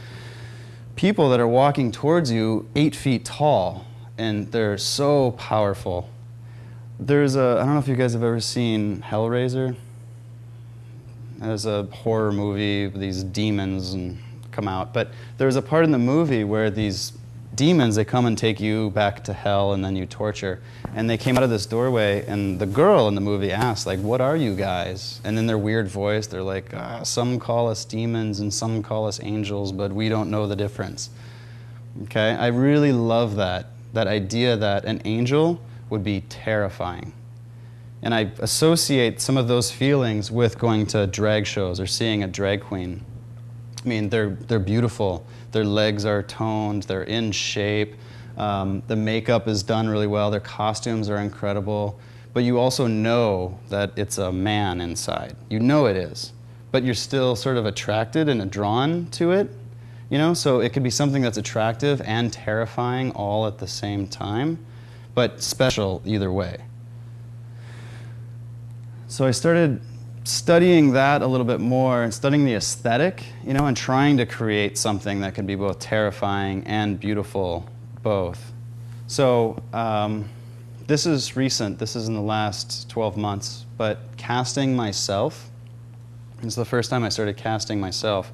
people that are walking towards you 8 feet tall, and they're so powerful. There's I don't know if you guys have ever seen Hellraiser. There's a horror movie with these demons and come out, but there's a part in the movie where these demons, they come and take you back to hell and then you torture. And they came out of this doorway, and the girl in the movie asked, like, what are you guys? And in their weird voice, they're like, some call us demons and some call us angels, but we don't know the difference. Okay? I really love that idea that an angel would be terrifying. And I associate some of those feelings with going to drag shows or seeing a drag queen. I mean, they're beautiful. Their legs are toned. They're in shape. The makeup is done really well. Their costumes are incredible. But you also know that it's a man inside. You know it is. But you're still sort of attracted and drawn to it. You know, so it could be something that's attractive and terrifying all at the same time, but special either way. So I started studying that a little bit more and studying the aesthetic, you know, and trying to create something that could be both terrifying and beautiful, both. So this is recent. This is in the last 12 months. But casting myself, this is the first time I started casting myself.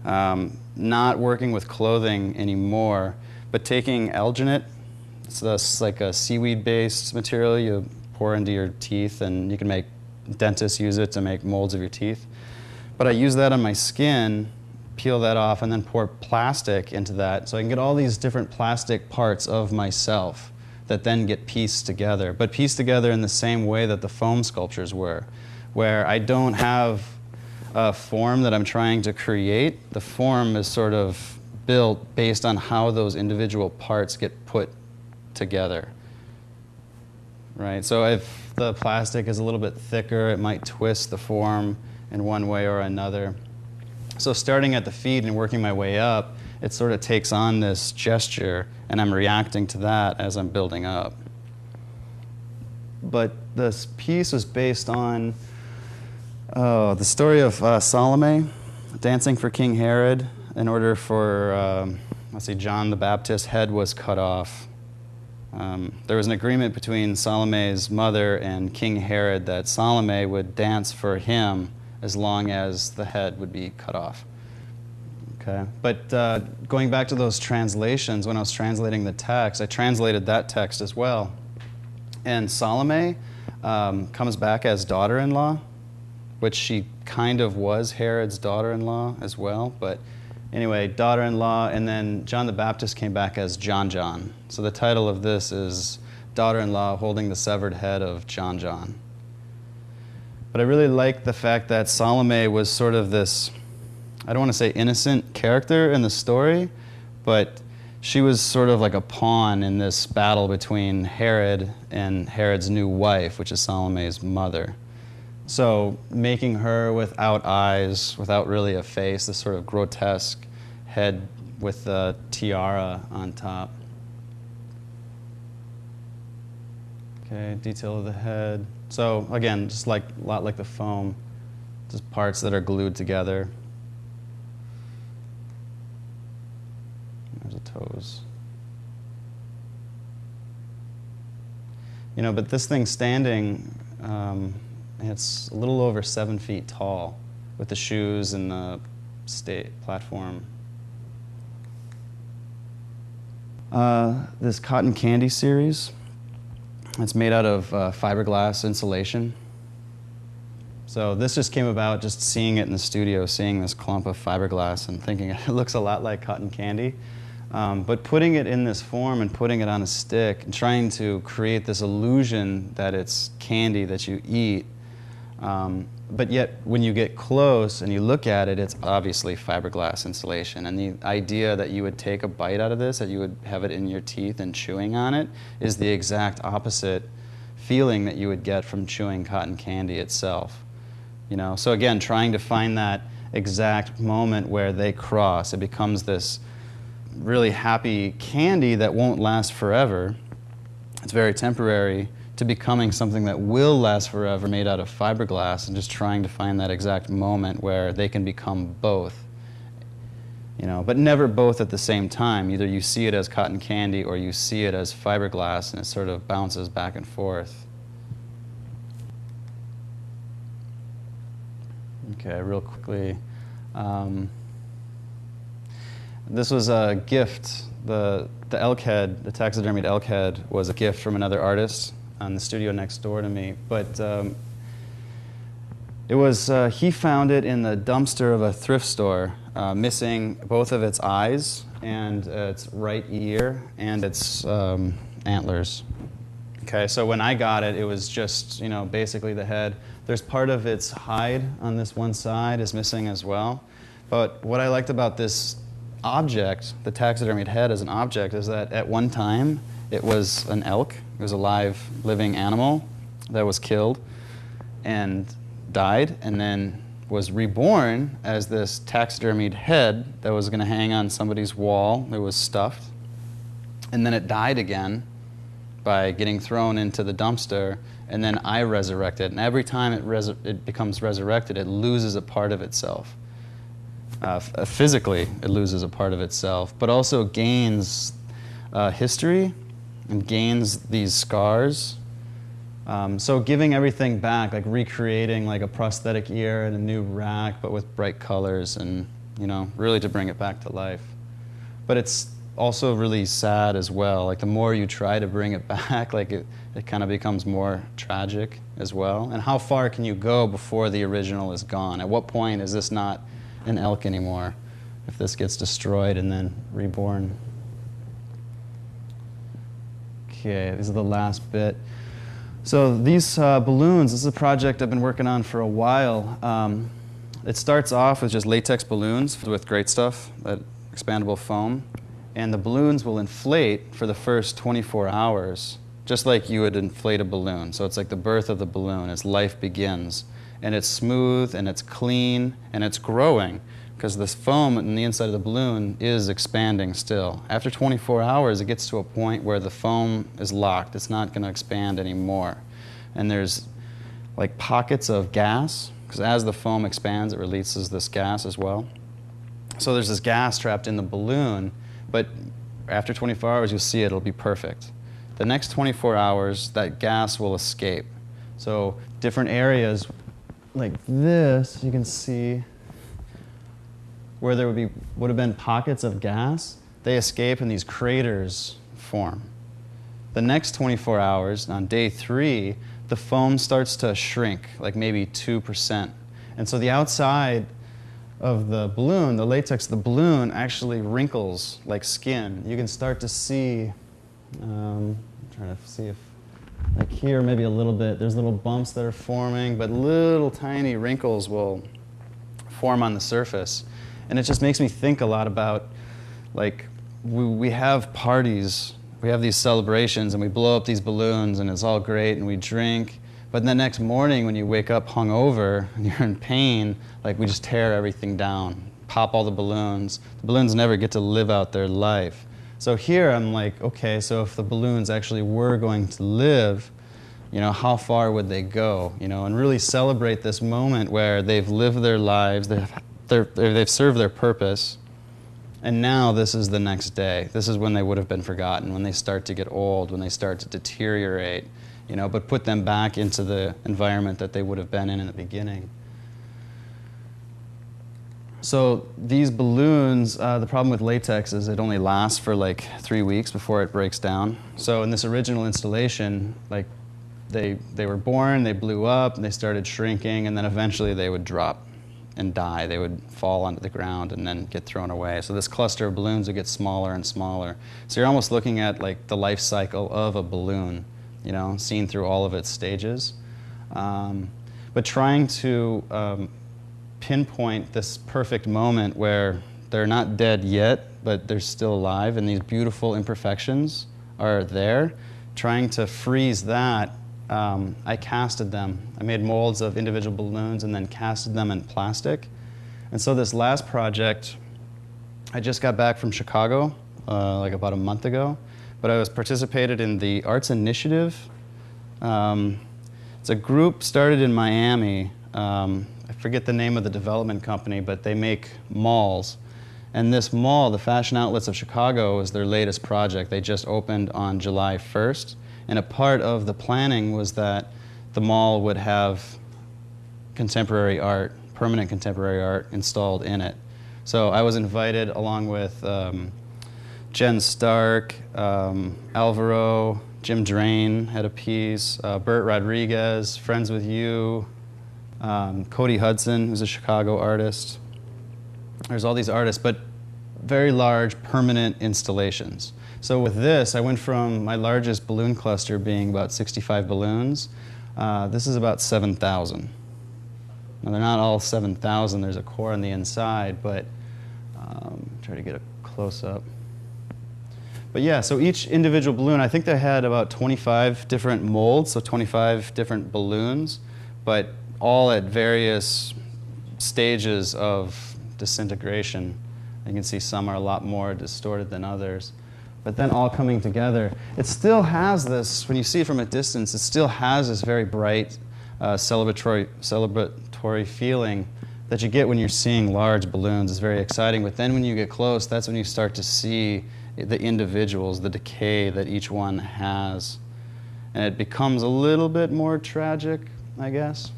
Not working with clothing anymore, but taking alginate. It's like a seaweed-based material you pour into your teeth, and you can make dentists use it to make molds of your teeth. But I use that on my skin, peel that off, and then pour plastic into that, so I can get all these different plastic parts of myself that then get pieced together, but pieced together in the same way that the foam sculptures were, where I don't have a form that I'm trying to create. The form is sort of built based on how those individual parts get put together. Right, so if the plastic is a little bit thicker, it might twist the form in one way or another. So starting at the feet and working my way up, it sort of takes on this gesture, and I'm reacting to that as I'm building up. But this piece was based on the story of Salome dancing for King Herod in order for, John the Baptist's head was cut off. There was an agreement between Salome's mother and King Herod that Salome would dance for him as long as the head would be cut off. Okay. But going back to those translations, when I was translating the text, I translated that text as well. And Salome comes back as daughter-in-law, which she kind of was Herod's daughter-in-law as well. But anyway, daughter-in-law, and then John the Baptist came back as John. So the title of this is Daughter-in-Law Holding the Severed Head of John. But I really like the fact that Salome was sort of this, I don't want to say innocent character in the story, but she was sort of like a pawn in this battle between Herod and Herod's new wife, which is Salome's mother. So making her without eyes, without really a face, this sort of grotesque head with the tiara on top. Okay, detail of the head. So again, just like a lot like the foam, just parts that are glued together. There's the toes. You know, but this thing standing, it's a little over 7 feet tall with the shoes and the platform. This cotton candy series, it's made out of fiberglass insulation. So this just came about just seeing it in the studio, seeing this clump of fiberglass and thinking it looks a lot like cotton candy. But putting it in this form and putting it on a stick and trying to create this illusion that it's candy that you eat, but yet when you get close and you look at it, it's obviously fiberglass insulation. And the idea that you would take a bite out of this, that you would have it in your teeth and chewing on it, is the exact opposite feeling that you would get from chewing cotton candy itself. You know, so again, trying to find that exact moment where they cross. It becomes this really happy candy that won't last forever. It's very temporary. to becoming something that will last forever made out of fiberglass, and just trying to find that exact moment where they can become both. You know, but never both at the same time. Either you see it as cotton candy or you see it as fiberglass, and it sort of bounces back and forth. Okay, real quickly. This was a gift. The elk head, the taxidermied elk head, was a gift from another artist on the studio next door to me. But it was, he found it in the dumpster of a thrift store, missing both of its eyes and its right ear and its antlers. Okay, so when I got it, it was just, you know, basically the head. There's part of its hide on this one side is missing as well. But what I liked about this object, the taxidermied head as an object, is that at one time it was an elk. It was a live, living animal that was killed and died, and then was reborn as this taxidermied head that was going to hang on somebody's wall. It was stuffed. And then it died again by getting thrown into the dumpster, and then I resurrect it. And every time it becomes resurrected, it loses a part of itself. Physically, it loses a part of itself, but also gains history and gains these scars. So giving everything back, like recreating like a prosthetic ear and a new rack, but with bright colors, and, you know, really to bring it back to life. But it's also really sad as well. Like the more you try to bring it back, like it kind of becomes more tragic as well. And how far can you go before the original is gone? At what point is this not an elk anymore if this gets destroyed and then reborn? Okay, this is the last bit. So these balloons, this is a project I've been working on for a while. It starts off with just latex balloons with great stuff, that expandable foam. And the balloons will inflate for the first 24 hours, just like you would inflate a balloon. So it's like the birth of the balloon as life begins. And it's smooth, and it's clean, and it's growing, because this foam in the inside of the balloon is expanding still. After 24 hours, it gets to a point where the foam is locked. It's not going to expand anymore. And there's like pockets of gas, because as the foam expands, it releases this gas as well. So there's this gas trapped in the balloon, but after 24 hours, you'll see it'll be perfect. The next 24 hours, that gas will escape. So different areas like this, you can see where there would have been pockets of gas, they escape and these craters form. The next 24 hours, on day 3, the foam starts to shrink, like maybe 2%. And so the outside of the balloon, the latex of the balloon, actually wrinkles like skin. You can start to see, I'm trying to see if, like here maybe a little bit, there's little bumps that are forming, but little tiny wrinkles will form on the surface. And it just makes me think a lot about, like, we have parties, we have these celebrations, and we blow up these balloons, and it's all great, and we drink. But the next morning, when you wake up hungover and you're in pain, like, we just tear everything down, pop all the balloons. The balloons never get to live out their life. So here I'm like, okay, so if the balloons actually were going to live, you know, how far would they go? You know, and really celebrate this moment where they've lived their lives, they've served their purpose, and now this is the next day. This is when they would have been forgotten, when they start to get old, when they start to deteriorate, you know, but put them back into the environment that they would have been in the beginning. So these balloons, the problem with latex is it only lasts for like 3 weeks before it breaks down. So in this original installation, like they were born, they blew up, and they started shrinking, and then eventually they would drop and die. They would fall onto the ground and then get thrown away. So this cluster of balloons would get smaller and smaller. So you're almost looking at like the life cycle of a balloon, you know, seen through all of its stages. But trying to pinpoint this perfect moment where they're not dead yet, but they're still alive, and these beautiful imperfections are there, trying to freeze that, I casted them. I made molds of individual balloons and then casted them in plastic. And so this last project, I just got back from Chicago, like about a month ago, but I was participated in the Arts Initiative It's a group started in Miami. I forget the name of the development company, but they make malls. And this mall, the Fashion Outlets of Chicago, is their latest project. They just opened on July 1st. And a part of the planning was that the mall would have contemporary art, permanent contemporary art, installed in it. So I was invited along with Jen Stark, Alvaro, Jim Drain had a piece, Bert Rodriguez, Friends with You, Cody Hudson, who's a Chicago artist. There's all these artists, but very large, permanent installations. So with this, I went from my largest balloon cluster being about 65 balloons. This is about 7,000. Now, they're not all 7,000. There's a core on the inside, but try to get a close-up. But yeah, so each individual balloon, I think they had about 25 different molds, so 25 different balloons, but all at various stages of disintegration. You can see some are a lot more distorted than others, but then all coming together. It still has this, when you see it from a distance, it still has this very bright celebratory feeling that you get when you're seeing large balloons. It's very exciting, but then when you get close, that's when you start to see the individuals, the decay that each one has. And it becomes a little bit more tragic, I guess.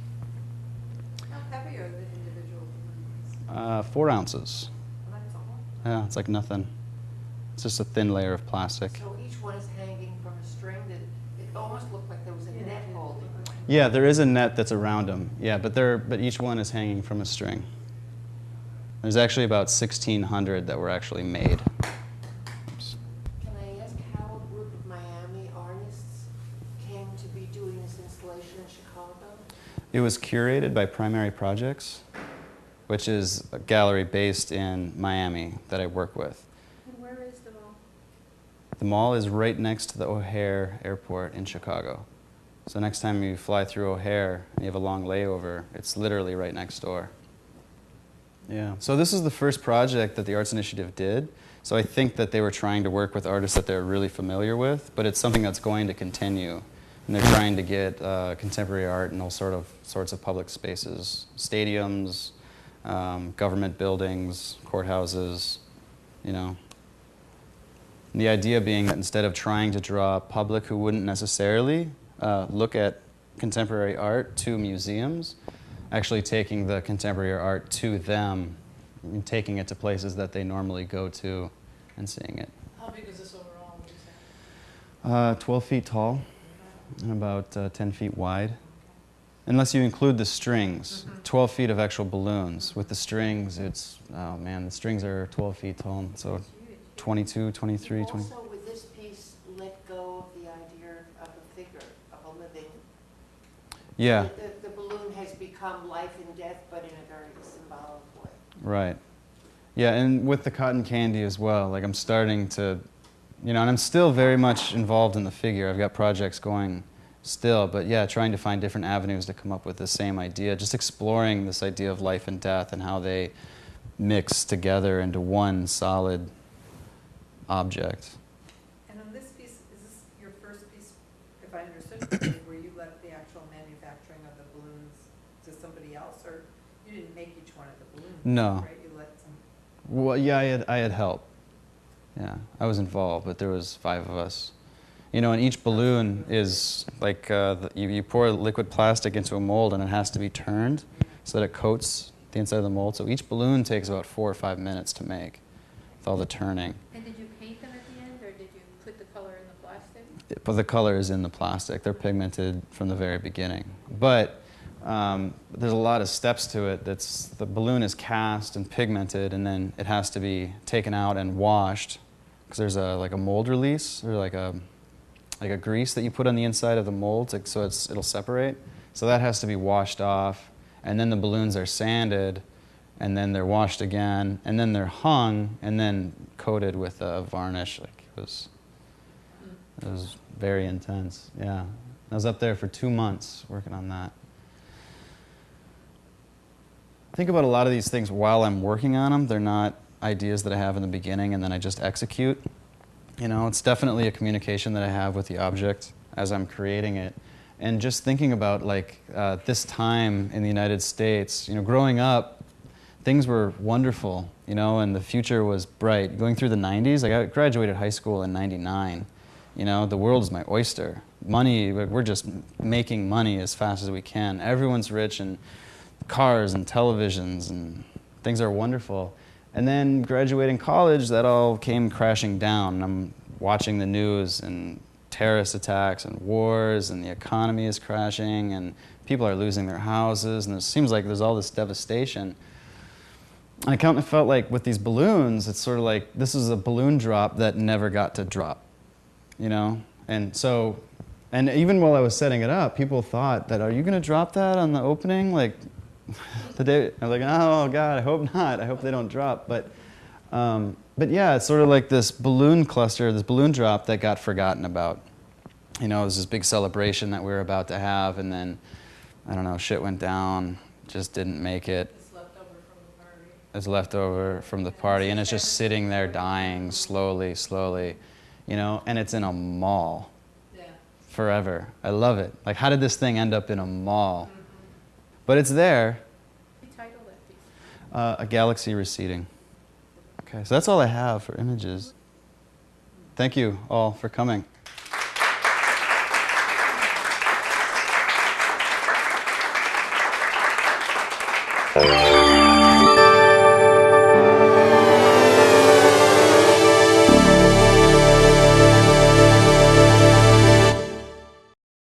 How heavy are the individual balloons? 4 ounces. Well, that's all. Yeah, it's like nothing. It's just a thin layer of plastic. So each one is hanging from a string that it almost looked like there was a net holding them. Yeah, there is a net that's around them. Yeah, but each one is hanging from a string. There's actually about 1,600 that were actually made. Oops. Can I ask how a group of Miami artists came to be doing this installation in Chicago? It was curated by Primary Projects, which is a gallery based in Miami that I work with. And where is the mall? The mall is right next to the O'Hare Airport in Chicago. So next time you fly through O'Hare and you have a long layover, it's literally right next door. Yeah. So this is the first project that the Arts Initiative did. So I think that they were trying to work with artists that they're really familiar with, but it's something that's going to continue. And they're trying to get contemporary art in all sorts of public spaces, stadiums, government buildings, courthouses, you know. And the idea being that instead of trying to draw a public who wouldn't necessarily look at contemporary art to museums, actually taking the contemporary art to them and taking it to places that they normally go to and seeing it. How big is this overall, would you say? 12 feet tall and about 10 feet wide. Unless you include the strings, 12 feet of actual balloons. With the strings, it's, oh man, the strings are 12 feet tall, so 22, 23, 20. Also, with this piece, let go of the idea of a figure, of a living. Yeah, The balloon has become life and death, but in a very symbolic way. right. Yeah, and with the cotton candy as well, like I'm starting to, you know, and I'm still very much involved in the figure. I've got projects going still, but yeah, trying to find different avenues to come up with the same idea, just exploring this idea of life and death and how they mix together into one solid object. And on this piece, is this your first piece, if I understood correctly, where you left the actual manufacturing of the balloons to somebody else, or you didn't make each one of the balloons? No. Right, you let some. Well, yeah, I had help. Yeah, I was involved, but there was 5 of us. You know, and each balloon is like, you pour liquid plastic into a mold and it has to be turned so that it coats the inside of the mold. So each balloon takes about 4 or 5 minutes to make with all the turning. And did you paint them at the end, or did you put the color in the plastic? But the color is in the plastic. They're pigmented from the very beginning. But there's a lot of steps to it. The balloon is cast and pigmented, and then it has to be taken out and washed, because there's like a mold release, or like a grease that you put on the inside of the mold so it'll separate. So that has to be washed off, and then the balloons are sanded, and then they're washed again, and then they're hung, and then coated with a varnish. Like it was very intense. Yeah, I was up there for 2 months working on that. Think about a lot of these things while I'm working on them. They're not ideas that I have in the beginning and then I just execute. You know, it's definitely a communication that I have with the object as I'm creating it. And just thinking about like this time in the United States, growing up, things were wonderful, and the future was bright. Going through the 90s, like I graduated high school in 99. The world is my oyster. Money, we're just making money as fast as we can. Everyone's rich and cars and televisions and things are wonderful. And then graduating college, that all came crashing down. I'm watching the news and terrorist attacks and wars and the economy is crashing and people are losing their houses and it seems like there's all this devastation. And I kind of felt like with these balloons, it's sort of like this is a balloon drop that never got to drop, And so, and even while I was setting it up, people thought that, are you going to drop that on the opening? Like, the day, I was like, oh God, I hope not. I hope they don't drop. But yeah, it's sort of like this balloon cluster, this balloon drop that got forgotten about. It was this big celebration that we were about to have, and then, I don't know, shit went down, just didn't make it. It's left over from the party, and it's just sitting there dying slowly, and it's in a mall. Yeah. Forever. I love it. Like, how did this thing end up in a mall? Mm-hmm. But it's there. What title that piece? A Galaxy Receding. Okay, so that's all I have for images. Thank you all for coming.